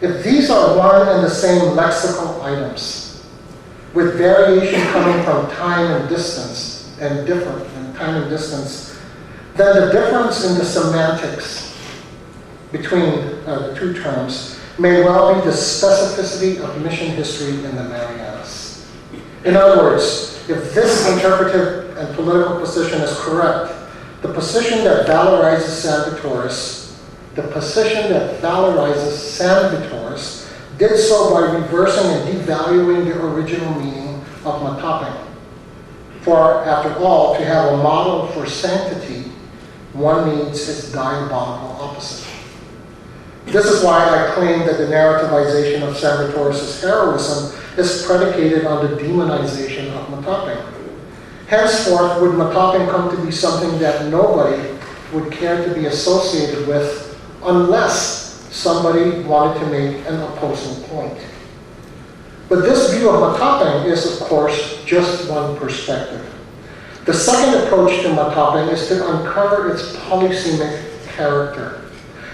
S3: if these are one and the same lexical items, with variation coming from time and distance, and different in time and distance, then the difference in the semantics between the two terms may well be the specificity of mission history in the Marianas. In other words, if this interpretive and political position is correct, the position that valorizes Salvatores did so by reversing and devaluing the original meaning of Mataping. For, after all, to have a model for sanctity, one needs its diabolical opposite. This is why I claim that the narrativization of Salvatores' heroism is predicated on the demonization of Mataping. Henceforth, would Mataping come to be something that nobody would care to be associated with unless somebody wanted to make an opposing point. But this view of Mataping is, of course, just one perspective. The second approach to Mataping is to uncover its polysemic character,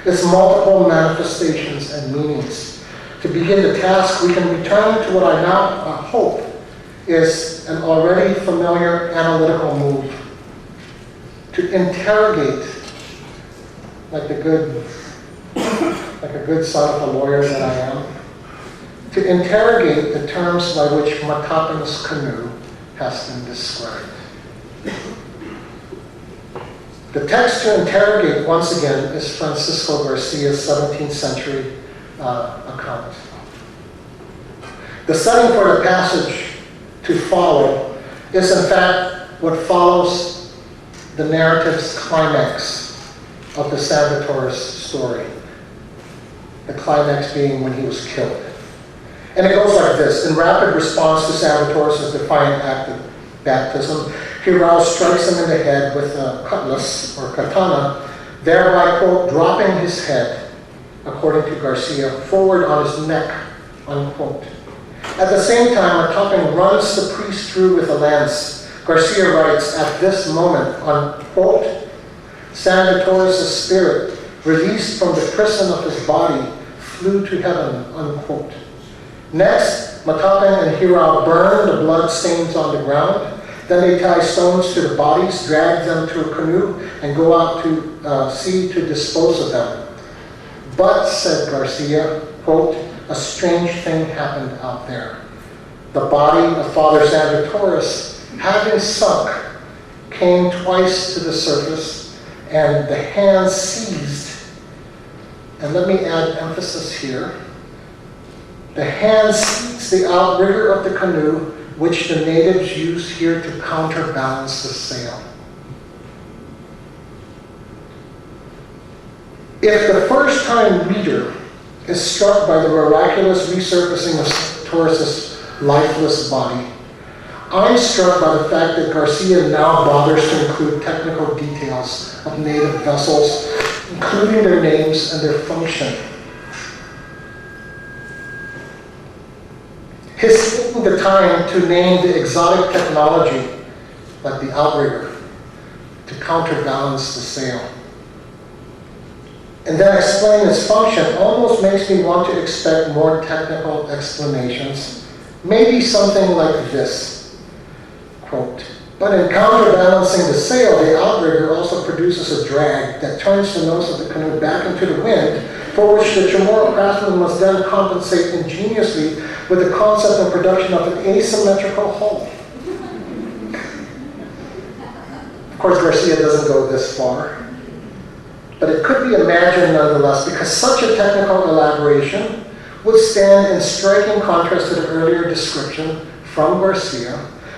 S3: its multiple manifestations and meanings. To begin the task, we can return to what I now hope is an already familiar analytical move. To interrogate, like a good son of a lawyer that I am, to interrogate the terms by which Mataping's canoe has been described. The text to interrogate, once again, is Francisco Garcia's 17th century account. The setting for the passage to follow is, in fact, what follows the narrative's climax of the Salvatores story. The climax being when he was killed. And it goes like this. In rapid response to Salvatores' defiant act of baptism, Hirao strikes him in the head with a cutlass or katana, thereby, quote, dropping his head, according to Garcia, forward on his neck, unquote. At the same time, Mataping runs the priest through with a lance. Garcia writes, at this moment, unquote, Salvatores' spirit, released from the prison of his body, flew to heaven, unquote. Next, Mataping and Hirao burn the blood stains on the ground. Then they tie stones to the bodies, drag them to a canoe, and go out to sea to dispose of them. But, said Garcia, quote, a strange thing happened out there. The body of Father Salvatores, having sunk, came twice to the surface, and the hands seized, and let me add emphasis here, the hands seized the outrigger of the canoe, which the natives use here to counterbalance the sail. If the first-time reader is struck by the miraculous resurfacing of Salvatores' lifeless body, I'm struck by the fact that Garcia now bothers to include technical details of native vessels, including their names and their function. He's taking the time to name the exotic technology, like the outrigger, to counterbalance the sail. And then explain its function almost makes me want to expect more technical explanations. Maybe something like this, quote, "But in counterbalancing the sail, the outrigger also produces a drag that turns the nose of the canoe back into the wind, for which the Chamorro craftsman must then compensate ingeniously with the concept and production of an asymmetrical hull." Of course, Garcia doesn't go this far, but it could be imagined nonetheless, because such a technical elaboration would stand in striking contrast to the earlier description from Garcia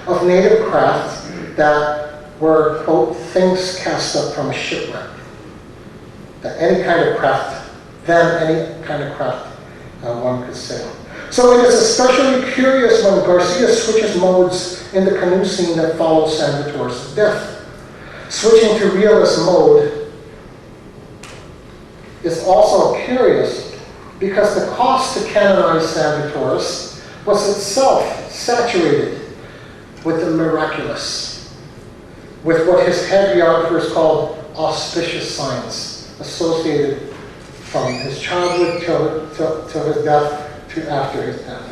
S3: of native crafts that were, quote, "things cast up from a shipwreck." That any kind of craft, one could sail. So it is especially curious when Garcia switches modes in the canoe scene that follows San Vitores' death. Switching to realist mode is also curious because the cost to canonize San Vitores was itself saturated with the miraculous, with what his hagiographers called auspicious signs, associated from his childhood till his death to after his death.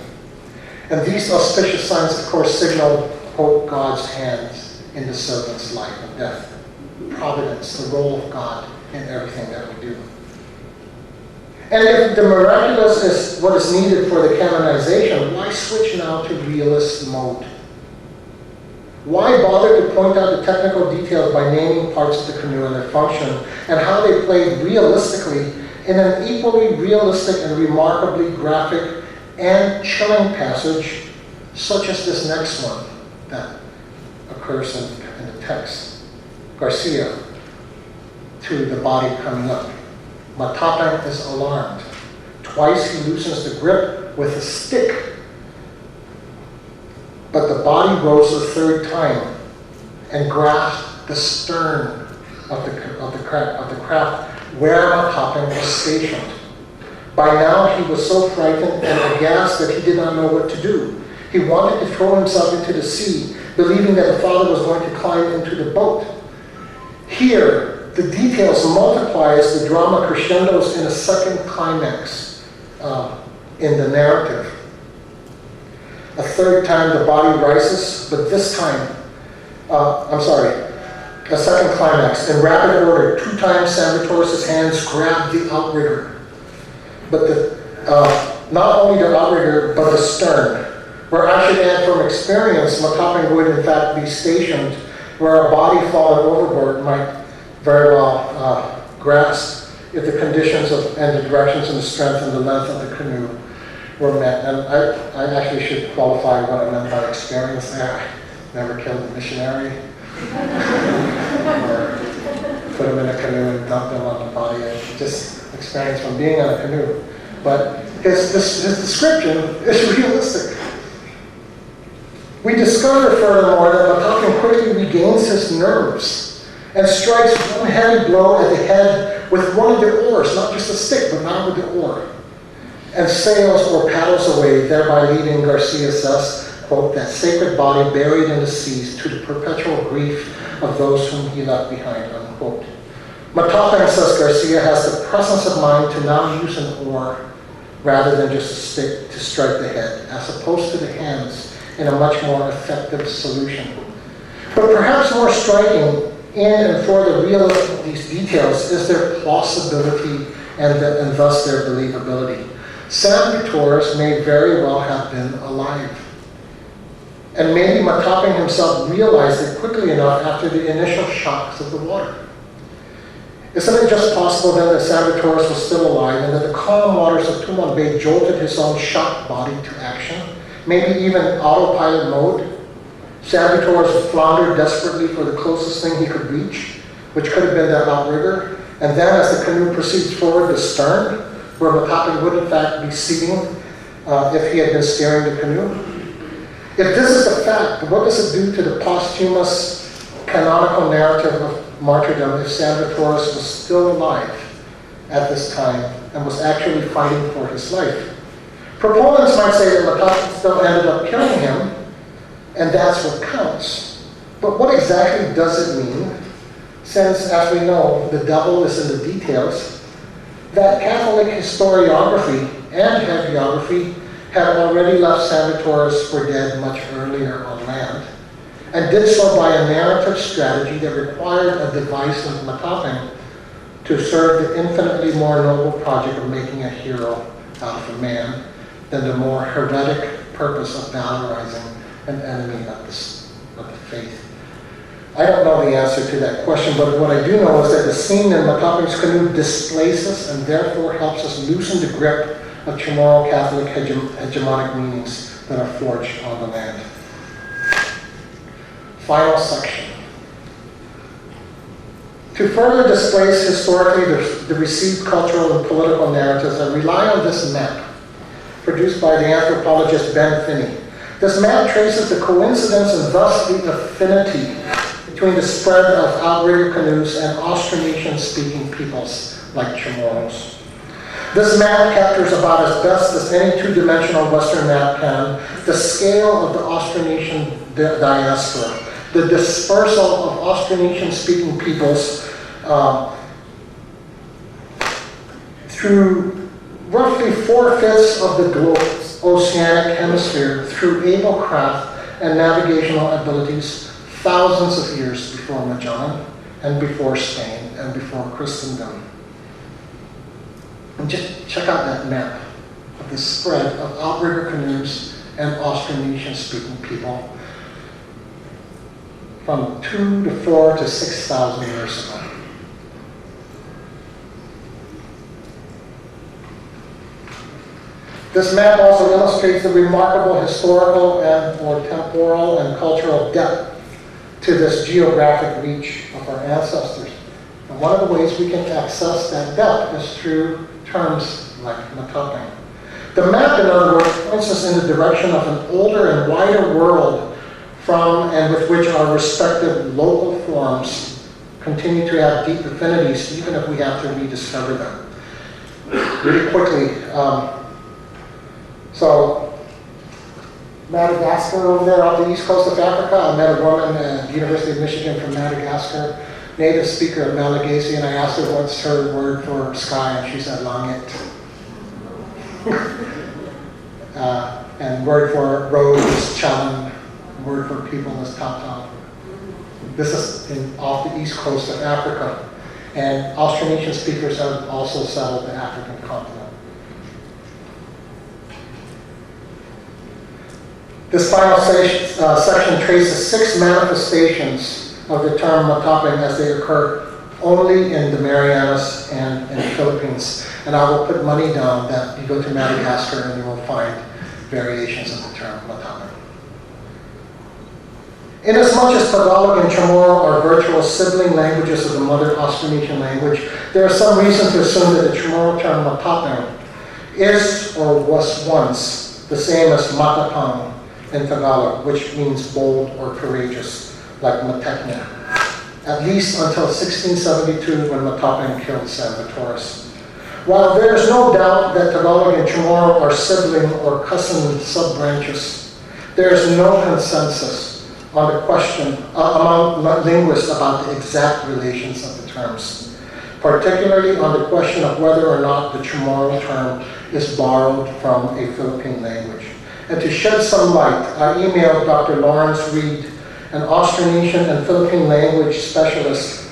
S3: And these auspicious signs, of course, signal, quote, God's hands in the servant's life and death. Providence, the role of God in everything that we do. And if the miraculous is what is needed for the canonization, why switch now to realist mode? Why bother to point out the technical details by naming parts of the canoe and their function and how they played realistically in an equally realistic and remarkably graphic and chilling passage, such as this next one that occurs in the text? Garcia, to the body coming up. Matapang is alarmed. Twice he loosens the grip with a stick, but the body rose a third time and grasped the stern of the craft where Matapang was stationed. By now he was so frightened and aghast that he did not know what to do. He wanted to throw himself into the sea, believing that the father was going to climb into the boat. Here, the details multiply as the drama crescendos in a second climax in the narrative. A third time the body rises, but this time, a second climax. In rapid order, 2 times San Vitores' hands grab the outrigger. But not only the outrigger, but the stern. Where I should add from experience, Matapang would in fact be stationed where a body fallen overboard might very well grasp if the conditions and the directions and the strength and the length of the canoe were met. And I actually should qualify what I meant by experience there. I never killed a missionary or put him in a canoe and dumped him on the body. I just experience from being on a canoe. But his description is realistic. We discover furthermore that Matapang quickly regains his nerves and strikes one heavy blow at the head with one of the oars, not just a stick, but now with the oar, and sails or paddles away, thereby leaving, Garcia says, quote, "that sacred body buried in the seas to the perpetual grief of those whom he left behind," unquote. Matapang, says Garcia, has the presence of mind to now use an oar rather than just a stick to strike the head, as opposed to the hands in a much more effective solution. But perhaps more striking in and for the realism of these details is their plausibility and thus their believability. San Vitores may very well have been alive. And maybe Matapang himself realized it quickly enough after the initial shocks of the water. Isn't it just possible then that San Vitores was still alive and that the calm waters of Tumon Bay jolted his own shocked body to action? Maybe even autopilot mode? San Vitores floundered desperately for the closest thing he could reach, which could have been that outrigger. And then as the canoe proceeds forward, the stern, where Matapang would in fact be seating if he had been steering the canoe. If this is the fact, what does it do to the posthumous canonical narrative of martyrdom if Salvatorus was still alive at this time and was actually fighting for his life? Proponents might say that Matapan still ended up killing him, and that's what counts. But what exactly does it mean, since, as we know, the devil is in the details, that Catholic historiography and hagiography had already left Salvatorus for dead much earlier on land, and did so by a narrative strategy that required a device of Matapan to serve the infinitely more noble project of making a hero out of a man than the more heretic purpose of valorizing an enemy of the faith. I don't know the answer to that question, but what I do know is that the scene in Matapan's canoe displaces and therefore helps us loosen the grip of Chamorro Catholic hegemonic meanings that are forged on the land. Final section. To further displace historically the received cultural and political narratives, I rely on this map produced by the anthropologist Ben Finney. This map traces the coincidence and thus the affinity between the spread of outrigger canoes and Austronesian-speaking peoples like Chamorros. This map captures about as best as any two-dimensional Western map can the scale of the Austronesian diaspora, the dispersal of Austronesian-speaking peoples through roughly 4/5 of the globe's oceanic hemisphere through able craft and navigational abilities thousands of years before Magellan and before Spain and before Christendom. And just check out that map of the spread of outrigger canoes and Austronesian-speaking people from 2 to 4 to 6,000 years ago. This map also illustrates the remarkable historical and or temporal and cultural depth to this geographic reach of our ancestors. And one of the ways we can access that depth is through terms like Matapan. The map, in other words, points us in the direction of an older and wider world from and with which our respective local forms continue to have deep affinities, even if we have to rediscover them. Really quickly, so Madagascar over there off the east coast of Africa, I met a woman at the University of Michigan from Madagascar, native speaker of Malagasy, and I asked her what's her word for sky, and she said langit. And word for road is chalan, word for people is tata. This is off the east coast of Africa, and Austronesian speakers have also settled the African continent. This final section traces 6 manifestations of the term Matapan as they occur only in the Marianas and in the Philippines. And I will put money down that you go to Madagascar and you will find variations of the term Matapan. Inasmuch as Tagalog and Chamorro are virtual sibling languages of the mother Austronesian language, there is some reason to assume that the Chamorro term Matapan is or was once the same as Matapang in Tagalog, which means bold or courageous, like Matekna, at least until 1672 when Matapan killed Salvatorus. While there is no doubt that Tagalog and Chamorro are sibling or cousin sub-branches, there is no consensus on the question among linguists about the exact relations of the terms, particularly on the question of whether or not the Chamorro term is borrowed from a Philippine language. And to shed some light, I emailed Dr. Lawrence Reed, an Austronesian and Philippine language specialist.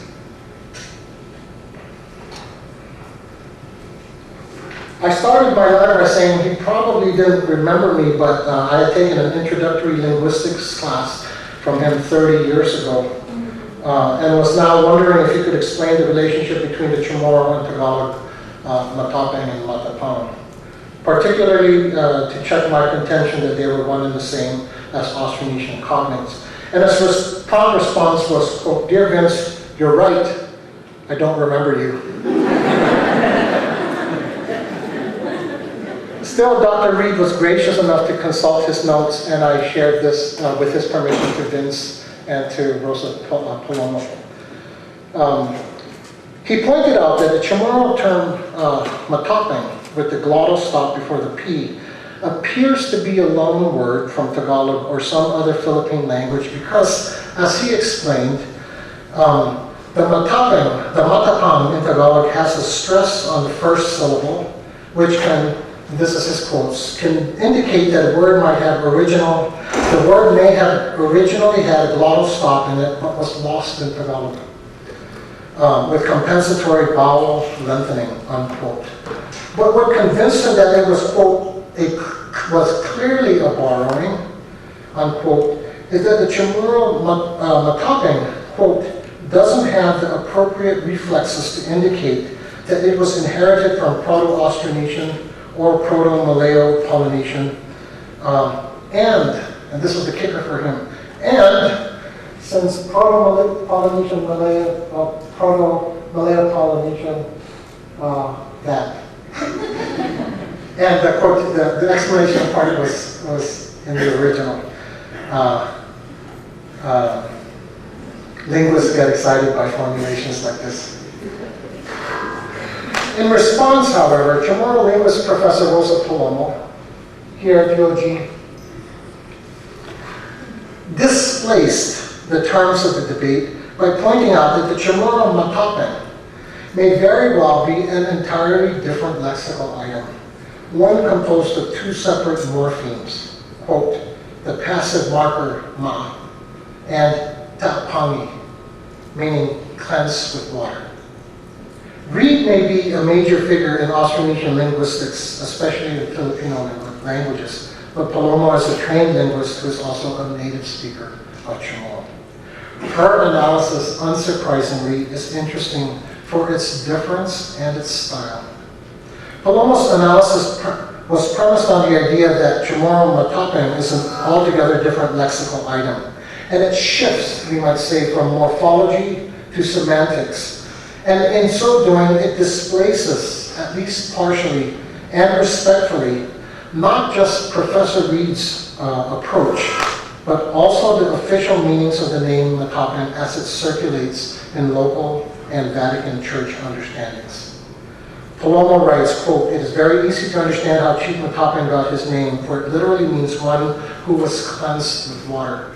S3: I started my letter by saying he probably didn't remember me, but I had taken an introductory linguistics class from him 30 years ago, and was now wondering if he could explain the relationship between the Chamorro and Tagalog, Matapan and Matapang. Particularly to check my contention that they were one and the same as Austronesian cognates. And his prompt response was, quote, "Dear Vince, you're right, I don't remember you." Still, Dr. Reed was gracious enough to consult his notes, and I shared this with his permission to Vince and to Rosa Palomo. He pointed out that the Chamorro term matapang, with the glottal stop before the P, appears to be a loan word from Tagalog or some other Philippine language because, as he explained, the matapang in Tagalog has a stress on the first syllable, which can, this is his quotes, can indicate that the word may have originally had a glottal stop in it, but was lost in Tagalog, with compensatory vowel lengthening, unquote. But what convinced him that it was, quote, was clearly a borrowing, unquote, is that the Chamorro matapang, quote, doesn't have the appropriate reflexes to indicate that it was inherited from Proto-Austronesian or Proto-Malayo-Polynesian, and this was the kicker for him, and since Proto-Polynesian, Proto-Malayo-Polynesian, that. And the, quote, the explanation part was in the original. Linguists get excited by formulations like this. In response, however, Chamorro linguist Professor Rosa Palomo, here at UOG, displaced the terms of the debate by pointing out that the Chamorro matapang may very well be an entirely different lexical item, one composed of two separate morphemes, quote, the passive marker ma, and tapangi, meaning cleanse with water. Reed may be a major figure in Austronesian linguistics, especially in Filipino languages, but Palomo is a trained linguist who is also a native speaker of Chamorro. Her analysis, unsurprisingly, is interesting for its difference and its style. Palomo's analysis was premised on the idea that Chamorro matapang is an altogether different lexical item, and it shifts, we might say, from morphology to semantics. And in so doing, it displaces, at least partially and respectfully, not just Professor Reed's approach, but also the official meanings of the name matapang as it circulates in local and Vatican Church understandings. Palomo writes, quote, it is very easy to understand how Chief Matapang got his name, for it literally means one who was cleansed with water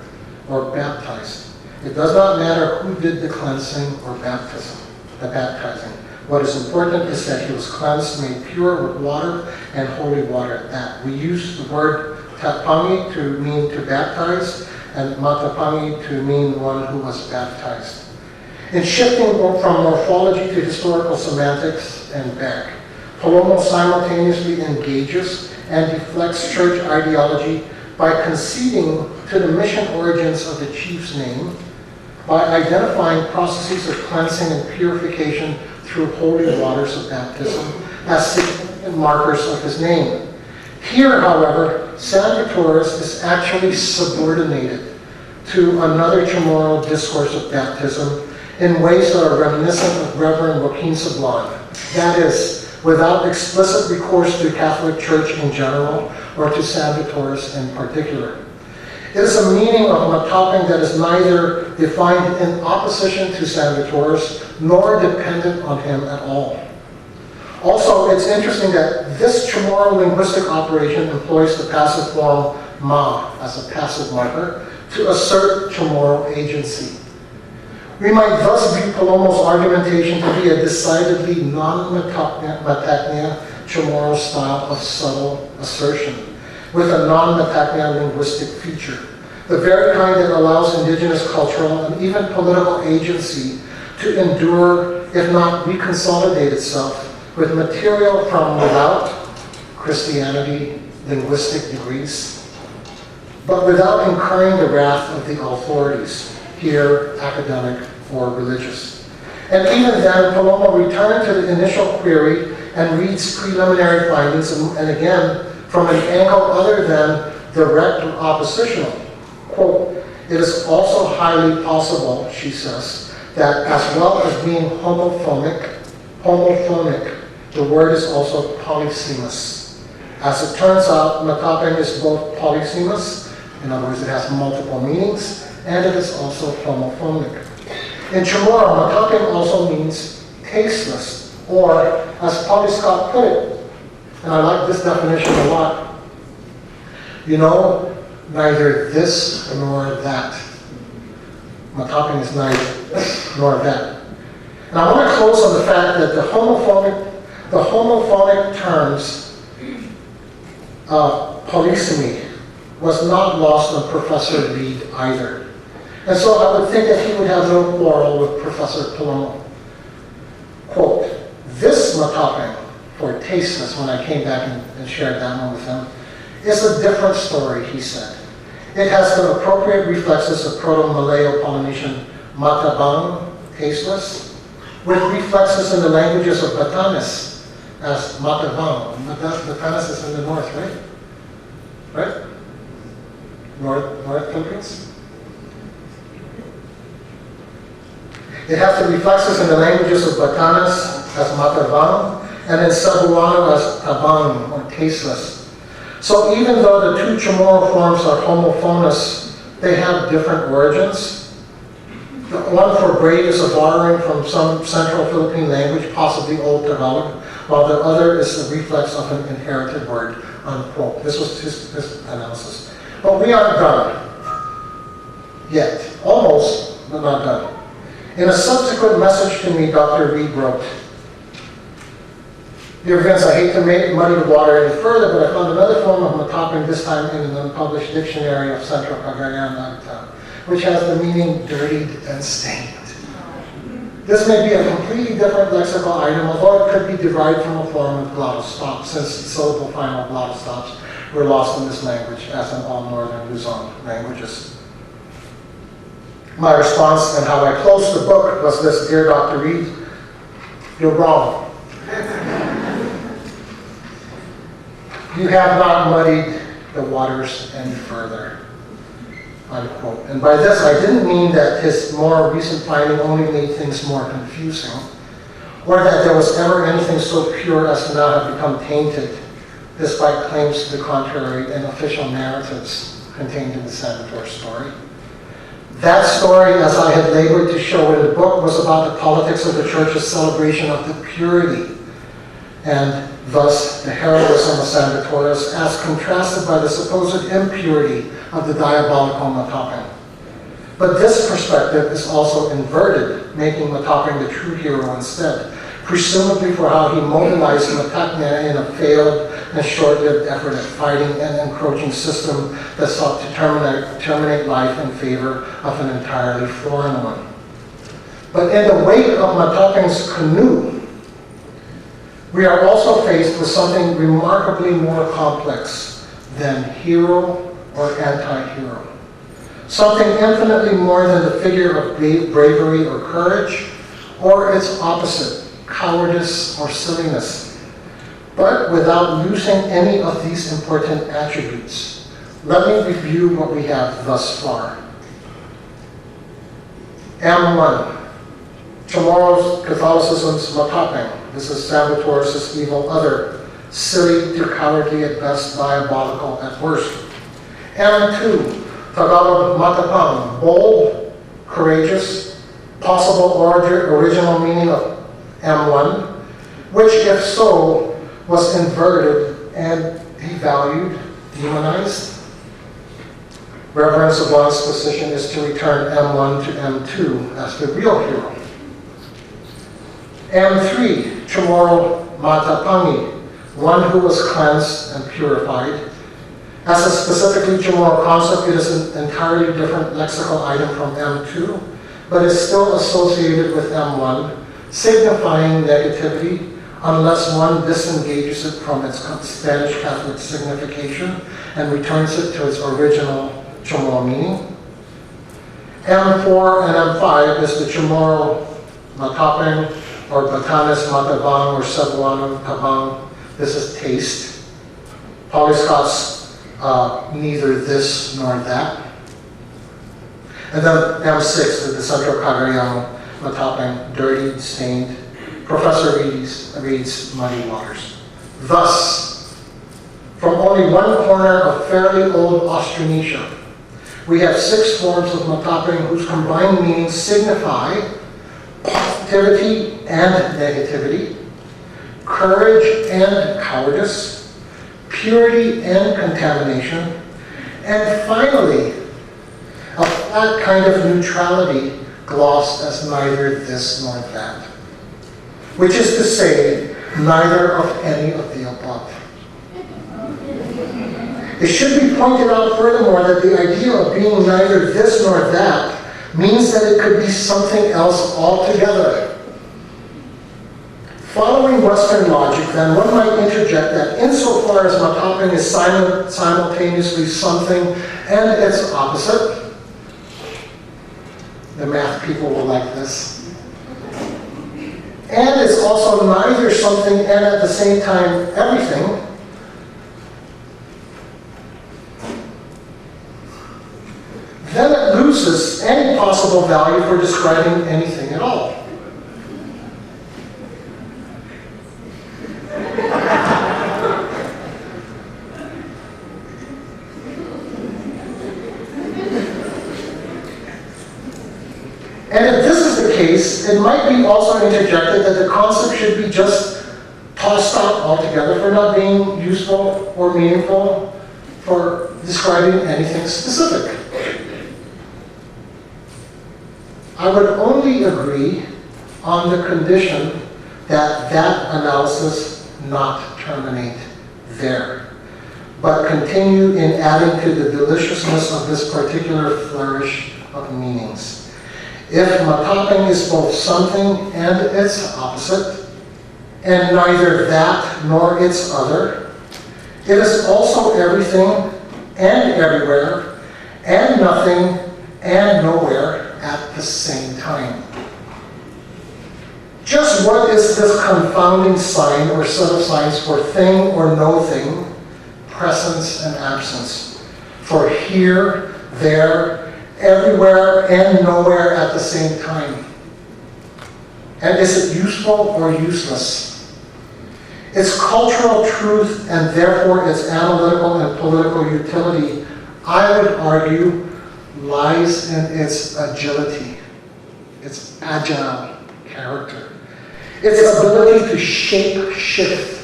S3: or baptized. It does not matter who did the cleansing or baptism. The baptizing. What is important is that he was cleansed, made pure with water and holy water. That we use the word tapangi to mean to baptize, and matapangi to mean one who was baptized. In shifting from morphology to historical semantics and back, Palomo simultaneously engages and deflects church ideology by conceding to the mission origins of the chief's name, by identifying processes of cleansing and purification through holy waters of baptism as significant markers of his name. Here, however, Salvatoris is actually subordinated to another Chamorro discourse of baptism in ways that are reminiscent of Reverend Joaquin Sablan. That is, without explicit recourse to the Catholic Church in general or to Salvatoris in particular. It is a meaning of matapang that is neither defined in opposition to Salvatoris nor dependent on him at all. Also, it's interesting that this Chamorro linguistic operation employs the passive form ma as a passive marker to assert Chamorro agency. We might thus view Palomo's argumentation to be a decidedly non-Matapang Chamorro style of subtle assertion, with a non-Matapang linguistic feature, the very kind that allows indigenous cultural and even political agency to endure, if not reconsolidate itself, with material from without Christianity, linguistic degrees, but without incurring the wrath of the authorities, here academic or religious. And even then, Palomo returned to the initial query and reads preliminary findings, and again, from an angle other than direct or oppositional. Quote, it is also highly possible, she says, that as well as being homophonic, the word is also polysemous, As it turns out, matapeng is both polysemous, in other words, it has multiple meanings, and it is also homophonic. In Chamorro, matapeng also means tasteless, or as Polly Scott put it, and I like this definition a lot, you know, neither this nor that. Matapeng is neither this nor that. And I want to close on the fact that the homophonic terms polysemy was not lost on Professor Reed either. And so I would think that he would have no quarrel with Professor Palomo. Quote, this matapeng, for tasteless, when I came back and shared that one with him, is a different story, he said. It has the appropriate reflexes of Proto-Malayo-Polynesian matabang, tasteless, with reflexes in the languages of Batanes as matabang. Batanes is in the north, right? Right? North Philippines? It has the reflexes in the languages of Batanes as matabang, and in Cebuano as tabang, or tasteless. So even though the two Chamorro forms are homophonous, they have different origins. The one for braid is a borrowing from some Central Philippine language, possibly Old Tagalog, while the other is a reflex of an inherited word, unquote. This was his analysis. But we aren't done yet. Almost, but not done. In a subsequent message to me, Dr. Reed wrote, "Dear Vince, I hate to muddy the water any further, but I found another form of matapeng, this time in an unpublished dictionary of Central Cagayan, which has the meaning dirtied and stained. This may be a completely different lexical item, although it could be derived from a form of glottal stop, since syllable final glottal stops were lost in this language, as in all northern Luzon languages." My response and how I closed the book was this: "Dear Dr. Reed, you're wrong. You have not muddied the waters any further," unquote. And by this, I didn't mean that his more recent finding only made things more confusing, or that there was ever anything so pure as to now have become tainted, despite claims to the contrary in official narratives contained in the Salvatore story. That story, as I had labored to show in the book, was about the politics of the Church's celebration of the purity, and thus the heroism of Salvatores, as contrasted by the supposed impurity of the diabolical matapeng. But this perspective is also inverted, making matapeng the true hero instead, presumably for how he mobilized Matapeng in a failed and short-lived effort at fighting an encroaching system that sought to terminate life in favor of an entirely foreign one. But in the wake of Matapeng's canoe, we are also faced with something remarkably more complex than hero or anti-hero. Something infinitely more than the figure of bravery or courage, or its opposite, cowardice or silliness, but without losing any of these important attributes. Let me review what we have thus far. M1, Chamorro's Catholicism's matapeng. This is Salvatore's evil other, silly to cowardly at best, diabolical at worst. M2, Tagalog matapang, bold, courageous, possible original meaning of M1, which, if so, was inverted and devalued, demonized. Reverence of one's position is to return M1 to M2 as the real hero. M3, Chamorro Matapangi, one who was cleansed and purified. As a specifically Chamorro concept, it is an entirely different lexical item from M2, but is still associated with M1, signifying negativity unless one disengages it from its Spanish Catholic signification and returns it to its original Chamorro meaning. M4 and M5 is the Chamorro matapeng, or Batanes matabang, or Cebuano tabang. This is taste. Polly Scott's neither this nor that. And then M6 is the Central Cagayan matapeng, dirty, stained. Professor Reed's muddy waters. Thus, from only one corner of fairly old Austronesia. We have 6 forms of mataping whose combined meanings signify positivity and negativity, courage and cowardice, purity and contamination, and finally, a flat kind of neutrality glossed as neither this nor that, which is to say, neither of any of the above. It should be pointed out furthermore that the idea of being neither this nor that means that it could be something else altogether. Following Western logic, then, one might interject that insofar as mataping is simultaneously something and its opposite, the math people will like this, and it's also neither something and at the same time everything, then it loses any possible value for describing anything at all. And if this is the case, it might be also interjected that the concept should be just tossed out altogether for not being useful or meaningful for describing anything specific. I would only agree on the condition that that analysis not terminate there, but continue in adding to the deliciousness of this particular flourish of meanings. If mataping is both something and its opposite, and neither that nor its other, it is also everything and everywhere, and nothing and nowhere at the same time. Just what is this confounding sign or set of signs for thing or no thing, presence and absence, for here, there, everywhere, and nowhere at the same time? And is it useful or useless? Its cultural truth and therefore its analytical and political utility, I would argue, lies in its agility, its agile character, its ability to shape shift,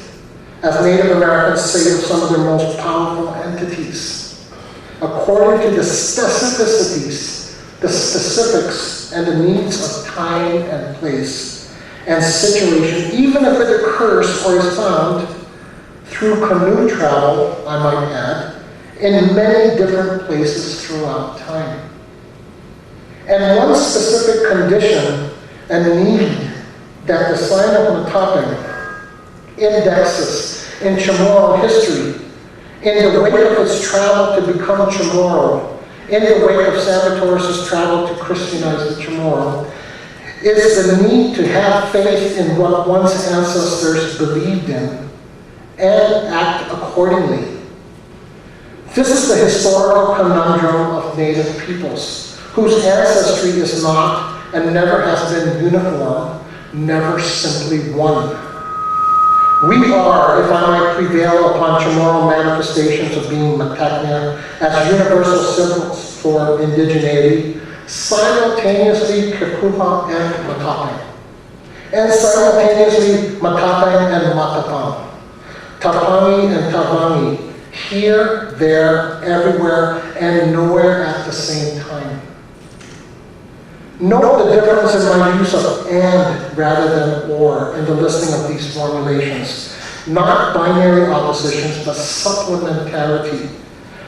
S3: as Native Americans say of some of their most powerful entities, according to the specificities, the specifics, and the needs of time and place and situation, even if it occurs or is found through canoe travel, I might add, in many different places throughout time. And one specific condition and need that the sign of mataping indexes in Chamorro history, in the wake of its travel to become Chamorro, in the wake of Salvatore's travel to Christianize the Chamorro, is the need to have faith in what one's ancestors believed in and act accordingly. This is the historical conundrum of Native peoples, whose ancestry is not and never has been uniform, never simply one. We are, if I might prevail upon Chamorro manifestations of being Matagna as universal symbols for indigeneity, simultaneously Kekuha and Matapang, and simultaneously Matapang and Matapang, Tapangi and Tavangi, here, there, everywhere, and nowhere at the same time. Note the difference in my use of and rather than or in the listing of these formulations. Not binary oppositions, but supplementarity.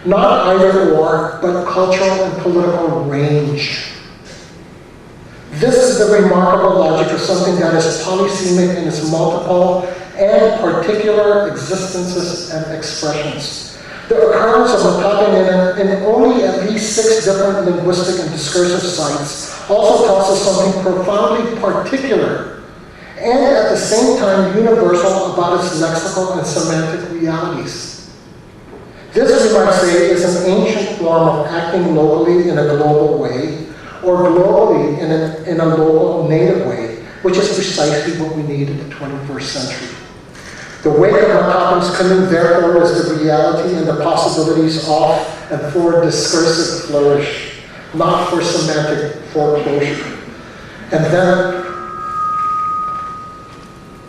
S3: Not either or, but cultural and political range. This is the remarkable logic of something that is polysemic in its multiple and particular existences and expressions. The occurrence of mataping in only at least 6 different linguistic and discursive sites also tells us something profoundly particular and at the same time universal about its lexical and semantic realities. This, we might say, is an ancient form of acting locally in a global way, or globally in a local native way, which is precisely what we need in the 21st century. The wake of Macapam's canoe, therefore, is the reality and the possibilities of and for discursive flourish, not for semantic foreclosure. And then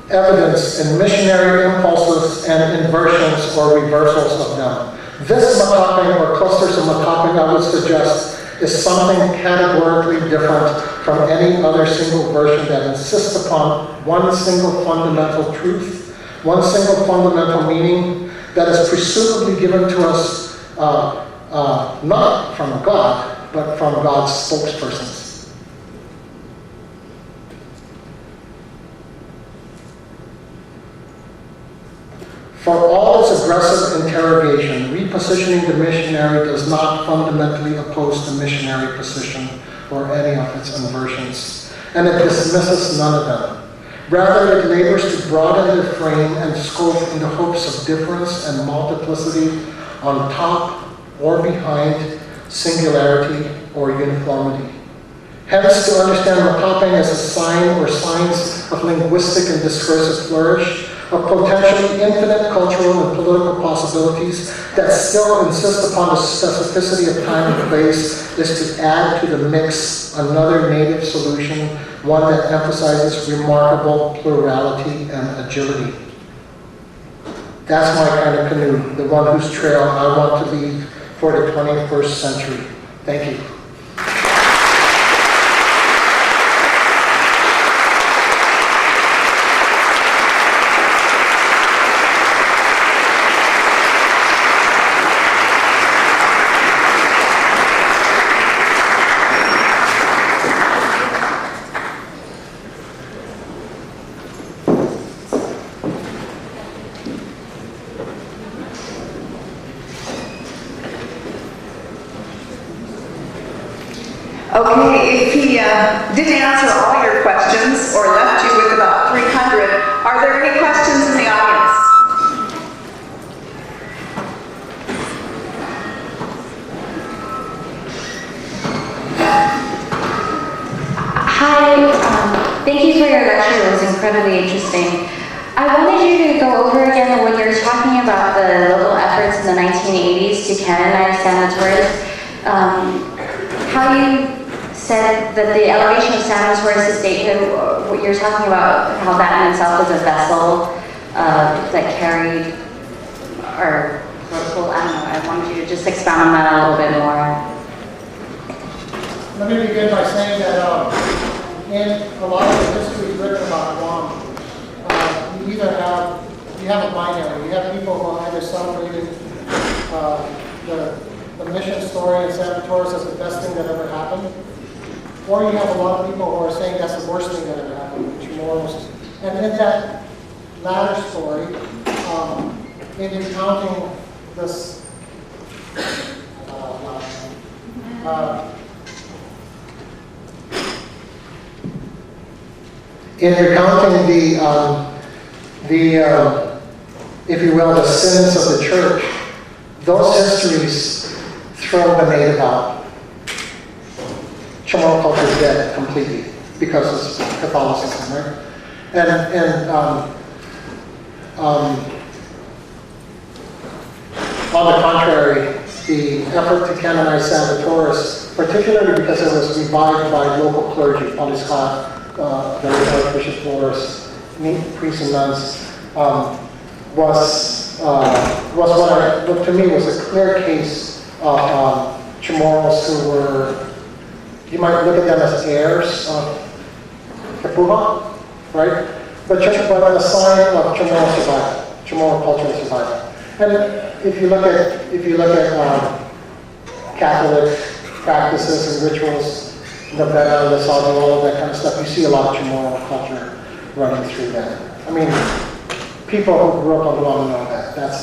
S3: evidence in missionary impulses and inversions or reversals of them. This Macapang or clusters of Macapang, I would suggest, is something categorically different from any other single version that insists upon one single fundamental truth, one single fundamental meaning that is presumably given to us not from God, but from God's spokespersons. For all its aggressive interrogation, repositioning the missionary does not fundamentally oppose the missionary position or any of its inversions, and it dismisses none of them. Rather, it labors to broaden the frame and scope in the hopes of difference and multiplicity on top or behind singularity or uniformity. Hence, to understand Macapang as a sign or signs of linguistic and discursive flourish, of potentially infinite cultural and political possibilities that still insist upon the specificity of time and place, is to add to the mix another native solution, one that emphasizes remarkable plurality and agility. That's my kind of canoe, the one whose trail I want to leave for the 21st century. Thank you.
S1: Okay, if he didn't answer all your questions or left you with about 300, are there any questions in the audience?
S4: Hi, thank you for your lecture. It was incredibly interesting. I wanted you to go over again when you were talking about the local efforts in the 1980s to canonize Sanatoris, how you said that the elevation of Sanatoris to statehood, what you're talking about, how that in itself is a vessel that carried our political, I don't know, I wanted you to just expound on that a little bit more.
S3: Let me begin by saying that in a lot of the history written about Guam, you have a binary. You have people who are either celebrating the mission story in Sanatoris as the best thing that ever happened, or you have a lot of people who are saying that's the worst thing that ever happened, which morals. And in that latter story, in recounting this, in recounting if you will, the sins of the church, those histories throw the native out. Chamorro culture is dead completely because of Catholicism, right? And on the contrary, the effort to canonize Sanatoris, particularly because it was revived by local clergy, Paliscat, the Archbishop Flores, priests and nuns, was what to me was a clear case of Chamorros who were, you might look at them as heirs of Kapuha, right? But a sign of Chamorro survival, Chamorro cultural survival. And if you look at Catholic practices and rituals, the Veda, the Sadhu, all of that kind of stuff, you see a lot of Chamorro culture running through that. I mean, people who grew up on Guam know that.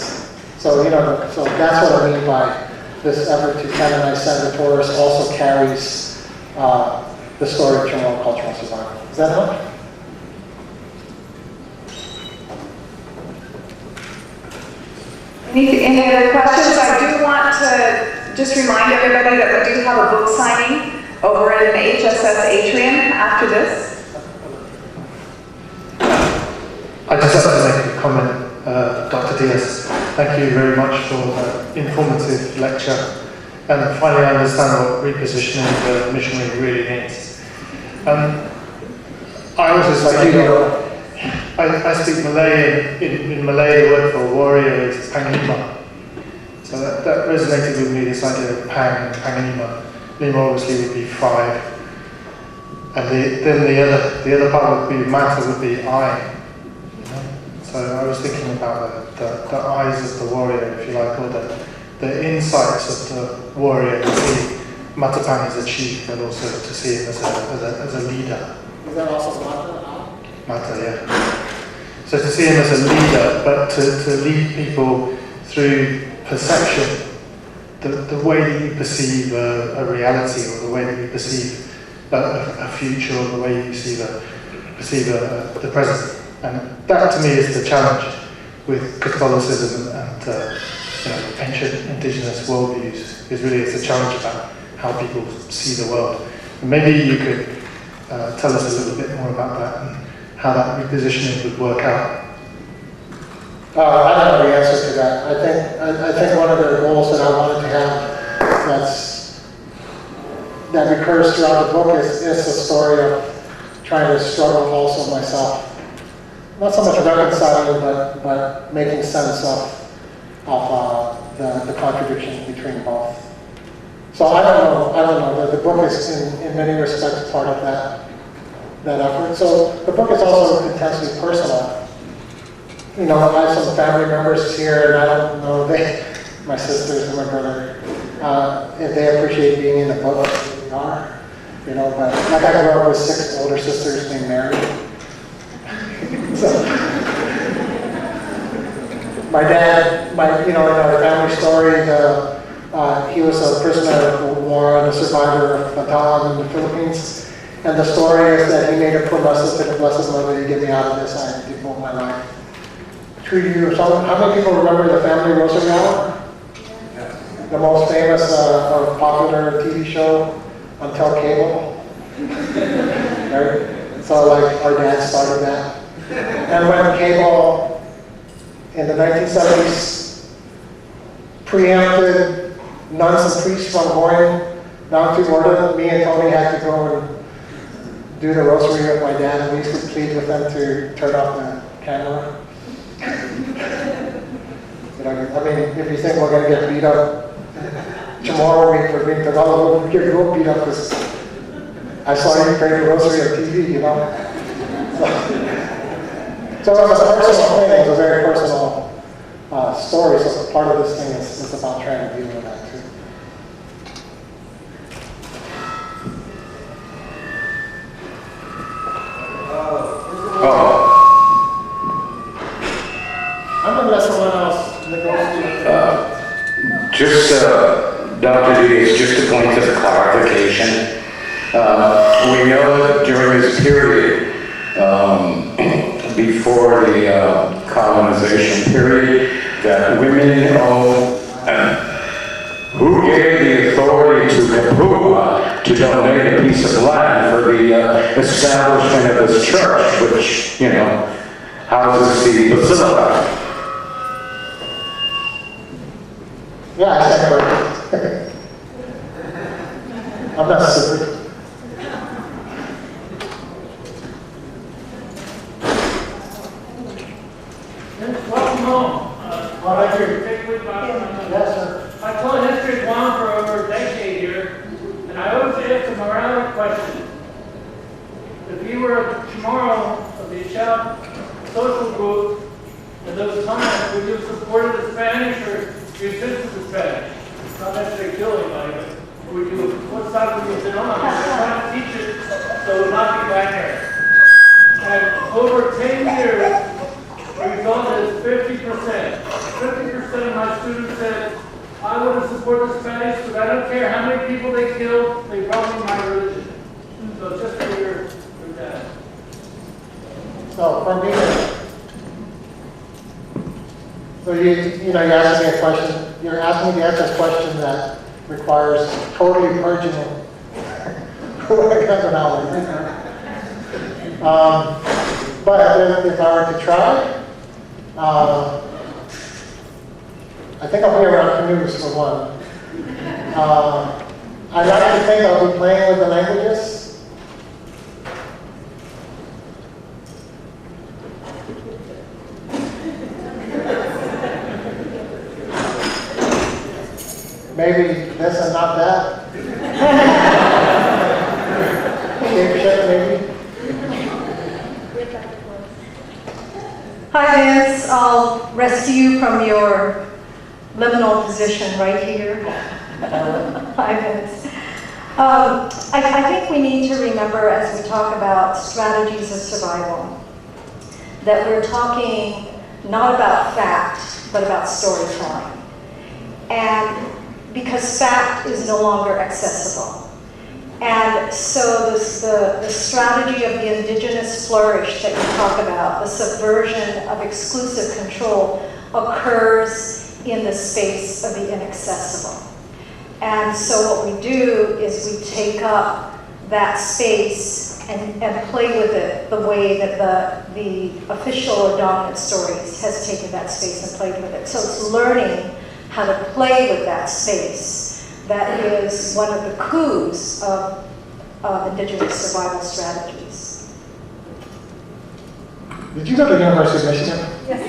S3: So that's what I mean by this effort to canonize Sanatoris also carries the story of Chamorro cultural survival. Does that help?
S1: Any other questions? I do want to just remind everybody that we do have a book signing over in the HSS atrium after this.
S3: I just have to make a comment
S5: Diaz. Thank you very much for that informative lecture. And finally, I understand what repositioning the missionary really means. I also say, I speak Malay. In Malay, the word for warrior is panglima. So that resonated with me, this idea of pang and panglima. Lima obviously would be 5. And then the other part would be, mata would be eye. So I was thinking about the eyes of the warrior, if you like, or the insights of the warrior to see Matapang as a chief, but also to see him as a leader.
S3: Is that also Mata?
S5: Mata, yeah. So to see him as a leader, but to lead people through perception, the way that you perceive a reality, or the way that you perceive a future, or the way you perceive the present. And that to me is the challenge with Catholicism and ancient indigenous worldviews, is really it's a challenge about how people see the world. And maybe you could tell us a little bit more about that and how that repositioning would work out.
S3: I don't know the answer to that. I think one of the goals that I wanted to have that recurs throughout the book is the story of trying to struggle also myself. Not so much reconciling, but making sense of the contradictions between both. So I don't know. The book is in many respects part of that effort. So the book is also intensely personal. I have some family members here, and I don't know my sisters and my brother, if they appreciate being in the book, they are. But like I grew up with 6 older sisters named Mary. So, my dad, in our family story, he was a prisoner of war and a survivor of Bataan in the Philippines. And the story is that he made a promise to the Blessed Mother to get me out of this. I devote my life to you. So, how many people remember the family rosary hour? The most famous or popular TV show until cable. Right? So, like, our dad started that. And when cable in the 1970s preempted nuns and priests from going down to Orda, me and Tony had to go and do the rosary with my dad, and we used to plead with them to turn off the camera. If you think we're going to get beat up tomorrow, we'll get beat up because I saw you pray the rosary on TV, So it was a personal thing, it was a very personal story, so part of this thing is about trying to deal with that too. I'm going to let someone else negotiate.
S6: Dr. Diaz, just a point of clarification. We know that during this period, before the colonization period, that women who gave the authority to Kapua to donate a piece of land for the establishment of this church, which, houses the basilica.
S3: Yeah, I said I'm not stupid.
S7: Welcome home.
S3: Yes, sir.
S7: I've told history of Guam for over a decade here, and I always ask a morality question. If you were tomorrow of the Shout social group at those times, would you have supported the Spanish or resisted the Spanish? Not necessarily kill anybody, but would you, what side would you have been on? They're trying to teach it so it would not be binary. And over 10 years, the result is 50%. 50% of my students said, I would have supported the Spanish, but I don't care how many people they kill, they probably my religion. So just for your dad.
S3: So for me, so you're asking me a question. You're asking me to answer a question that requires totally purging what I but if I were to try, I think I'll be around canoes for one. I'd like to think I'll be playing with the languages. Maybe this and not that. Maybe.
S8: Hi Vince, I'll rescue you from your liminal position right here. Hi Vince. I think we need to remember as we talk about strategies of survival that we're talking not about fact, but about storytelling. And because fact is no longer accessible. And so the strategy of the indigenous flourish that you talk about, the subversion of exclusive control, occurs in the space of the inaccessible. And so what we do is we take up that space and play with it the way that the official or dominant stories has taken that space and played with it. So it's learning how to play with that space. That is one of the coups of indigenous survival strategies.
S3: Did you go to the University of Michigan?
S8: Yes.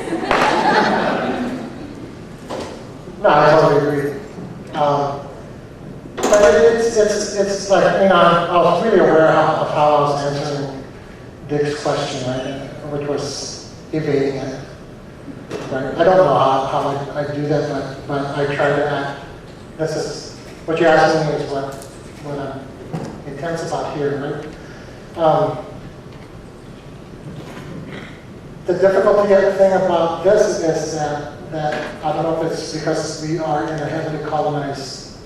S3: No, I totally agree. But it's like, you know, I was really aware of how I was answering Dick's question, right? Which was evading it. Right? I don't know how I do that, but I try to act. This is what you're asking me is what I'm intense about here, right? The difficult thing about this is that I don't know if it's because we are in a heavily colonized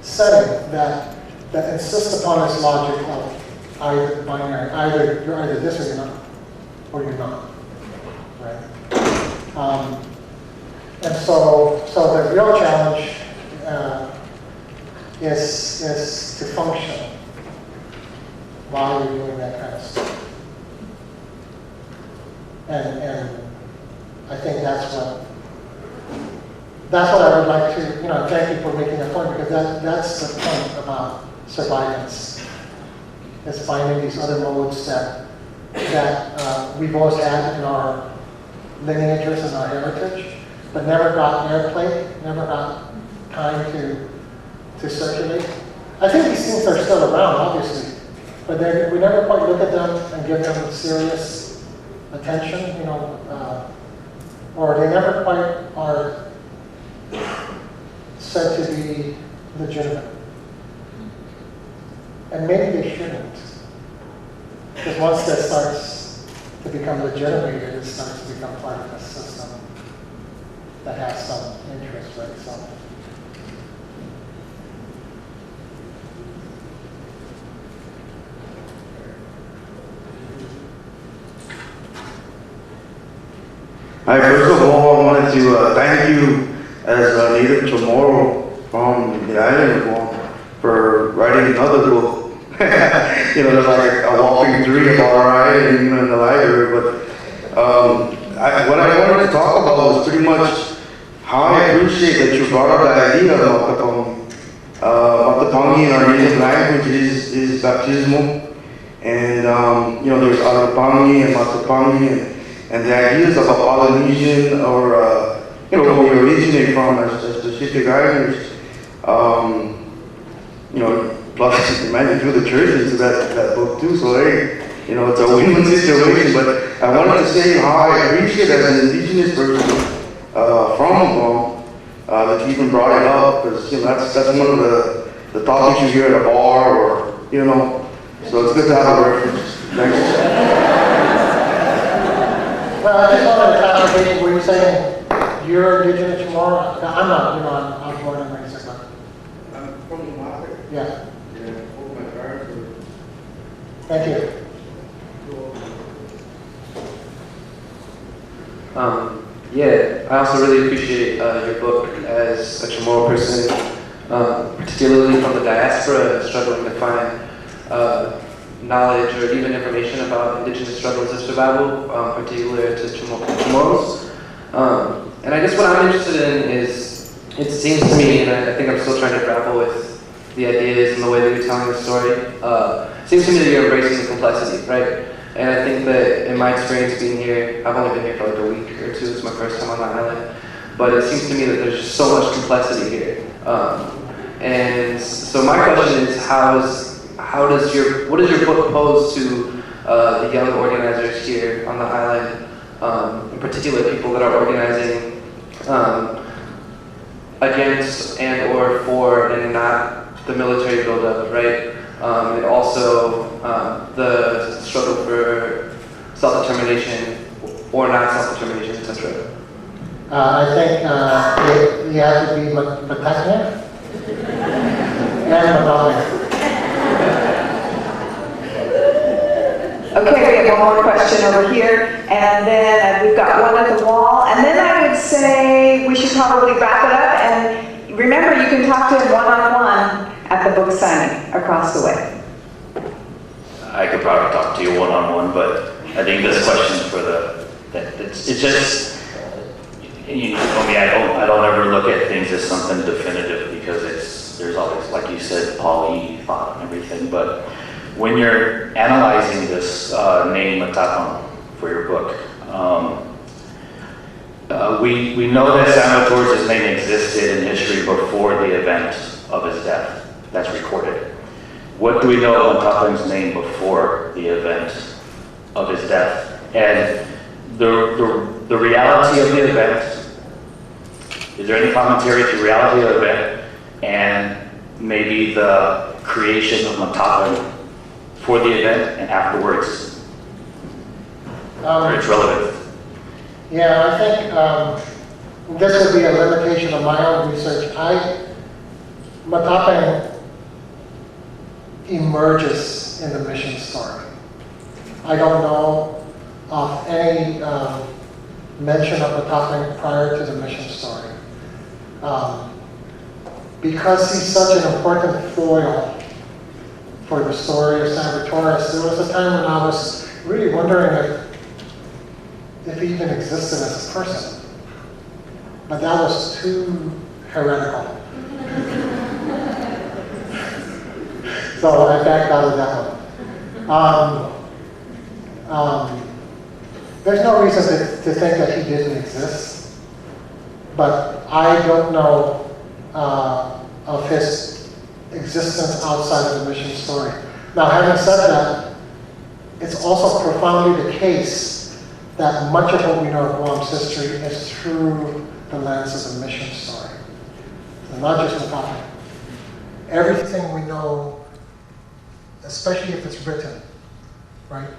S3: setting that insists upon this logic of either binary, you're either this or you're not, right? And so the real challenge is to function while you're doing that kind of stuff. And I think that's what I would like to, you know, thank you for making that point, because that's the point about survivance, is finding these other modes that we've always had in our lineages and our heritage, but never got airplay, never got time to circulate. I think these things are still around, obviously, but we never quite look at them and give them serious attention, you know, or they never quite are said to be legitimate. And maybe they shouldn't. Because once that starts to become legitimated, it starts to become part of a system that has some interest, right? So.
S9: Hi, first of all, I wanted to thank you as a native Chamorro from the island of Guam for writing another book. You know, there's like a walking three about our island, you know, in the library. But what I wanted to talk about was pretty much how I appreciate that you brought up the idea of Matapangi. Matapangi in our native language is baptismal. And, you know, there's Arapangi and Matapangi. And the ideas about Polynesian or, you know, where we originate from as Pacific Islanders, you know, plus imagine through the churches to that book too, so hey, you know, it's a win-win situation, but I wanted to say how I appreciate as an indigenous person from Guam that you even brought it up, because, you know, that's one of the topics you hear at a bar or, you know, so it's good to have a reference. Thanks.
S3: Well, I just wanted to clarify, were you saying you're indigenous tomorrow? I'm not, you know, I'm born in Mexico.
S9: I'm from the market.
S3: Yeah.
S9: Yeah, both my parents were.
S3: Thank you.
S10: Yeah, I also really appreciate your book as a Chamorro person, particularly from the diaspora, struggling to find knowledge or even information about indigenous struggles of survival, particular to Chamorros. And I guess what I'm interested in is, it seems to me, and I think I'm still trying to grapple with the ideas and the way that you're telling the story. It seems to me that you're embracing the complexity, right? And I think that in my experience being here, I've only been here for like a week or two. It's my first time on the island. But it seems to me that there's just so much complexity here. And so my question is, what does your book pose to the young organizers here on the island, in particular people that are organizing against and or for and not the military buildup, right? And also the struggle for self-determination or not self-determination, etc.
S3: I think you have to be Matacna and Madonna.
S1: Okay, we have one more question over here, and then we've got one at the wall, and then I would say we should probably wrap it up, and remember, you can talk to him one-on-one at the book signing across the way.
S11: I could probably talk to you one-on-one, but I think this question for it's just, you know me, I don't ever look at things as something definitive because there's always, like you said, poly thought and everything, but when you're analyzing this name Matapang for your book, we know that Salvatore's name existed in history before the event of his death. That's recorded. What do we know of Matapang's name before the event of his death? And the reality of the event, is there any commentary to reality of the event and maybe the creation of Matapang for the event and afterwards? Or it's relevant?
S3: Yeah, I think this would be a limitation of my own research. Matapang emerges in the mission story. I don't know of any mention of Matapang prior to the mission story. Because he's such an important foil for the story of Salvatore, there was a time when I was really wondering if he even existed as a person. But that was too heretical. So I backed out of that one. There's no reason to think that he didn't exist, but I don't know of his existence outside of the mission story. Now, having said that, it's also profoundly the case that much of what we know of Guam's history is through the lens of the mission story. So not just Matapang. Everything we know, especially if it's written, right?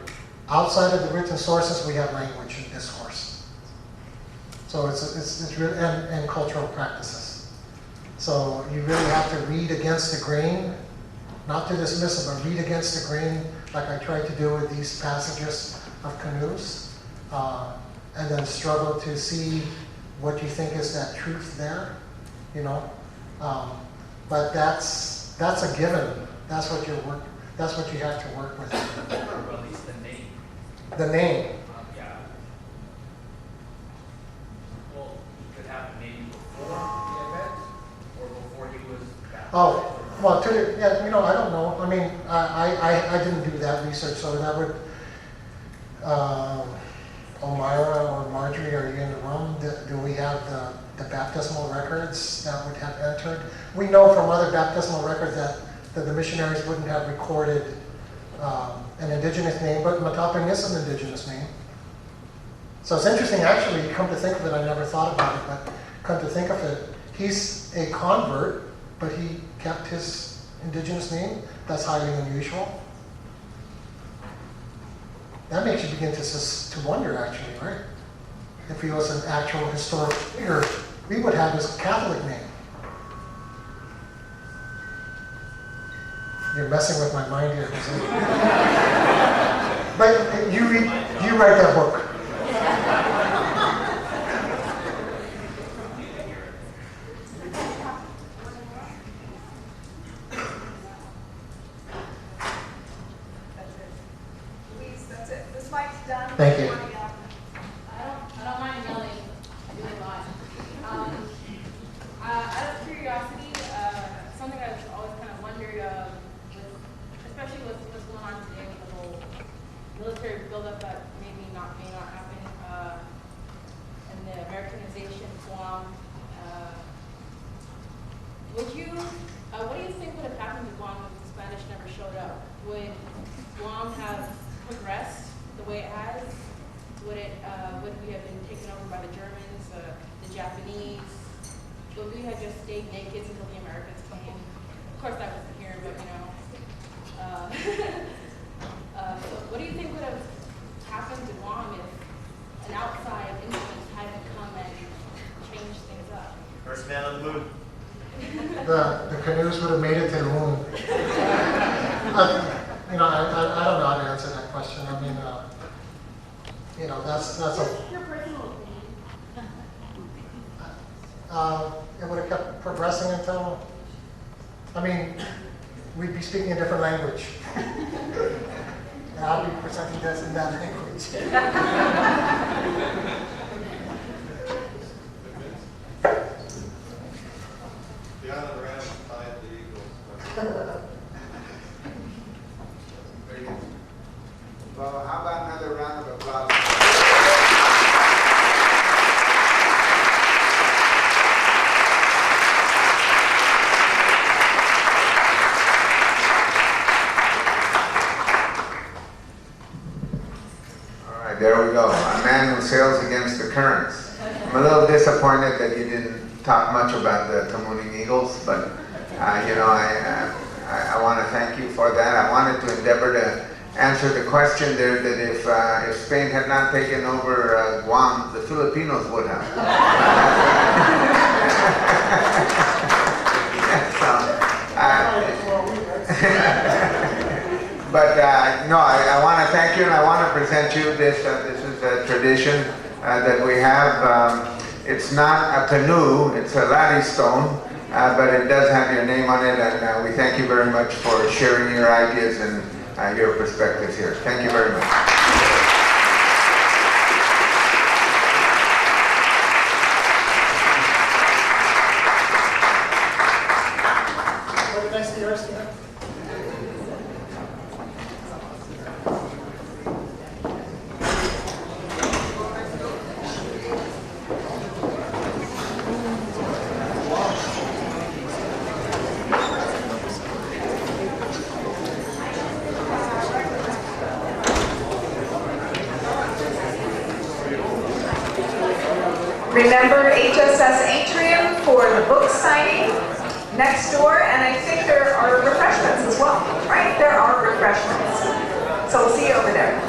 S3: Outside of the written sources, we have language and discourse. So it's really, and cultural practices. So you really have to read against the grain, not to dismiss it, but read against the grain, like I tried to do with these passages of Canoes, and then struggle to see what you think is that truth there, you know. But that's a given. That's what you have to work with.
S12: Or at least the name.
S3: The name.
S12: Yeah. Well, you could have a name before the event, or before he was baptized.
S3: Oh, well, yeah, you know, I don't know. I mean, I didn't do that research, so that would, Elmira or Marjorie, are you in the room? Do we have the baptismal records that would have entered? We know from other baptismal records that the missionaries wouldn't have recorded an indigenous name, but Matapang is an indigenous name. So it's interesting, actually, come to think of it, I never thought about it, but come to think of it, he's a convert, but he kept his indigenous name. That's highly unusual. That makes you begin to wonder, actually, right? If he was an actual historical figure, we would have his Catholic name. You're messing with my mind here, but you write that book.
S1: This mic's done.
S3: Thank you.
S13: I don't mind yelling. I do a lot. What do you think would have happened to Guam if the Spanish never showed up? Would Guam have progressed the way it has? Would we have been taken over by the Germans, the Japanese? Would we have just stayed naked until the Americans came? Of course, that wasn't here, but you know. So what do you think would have happened to Guam if an outside influence hadn't come and changed things up?
S12: First man on the moon.
S3: The canoes would have made it to the moon. You know, I don't know how to answer that question. I mean, you know, that's a.
S13: Your personal opinion.
S3: It would have kept progressing until, I mean, we'd be speaking a different language. And I'll be presenting this in that language.
S14: The other round tied the Eagles.
S2: Very good. Well, how about another round of applause? All right, there we go. A man who sails against the currents. I'm a little disappointed that you didn't talk much about the Tamuning Eagles, but you know, I want to thank you for that. I wanted to endeavor to answer the question there that if Spain had not taken over Guam, the Filipinos would have. But no, I want to thank you, and I want to present you this. This is a tradition that we have. It's not a canoe; it's a laddie stone, but it does have your name on it, and we thank you very much for sharing your ideas and your perspectives here. Thank you very much.
S1: Remember HSS Atrium for the book signing next door, and I think there are refreshments as well, right? There are refreshments. So we'll see you over there.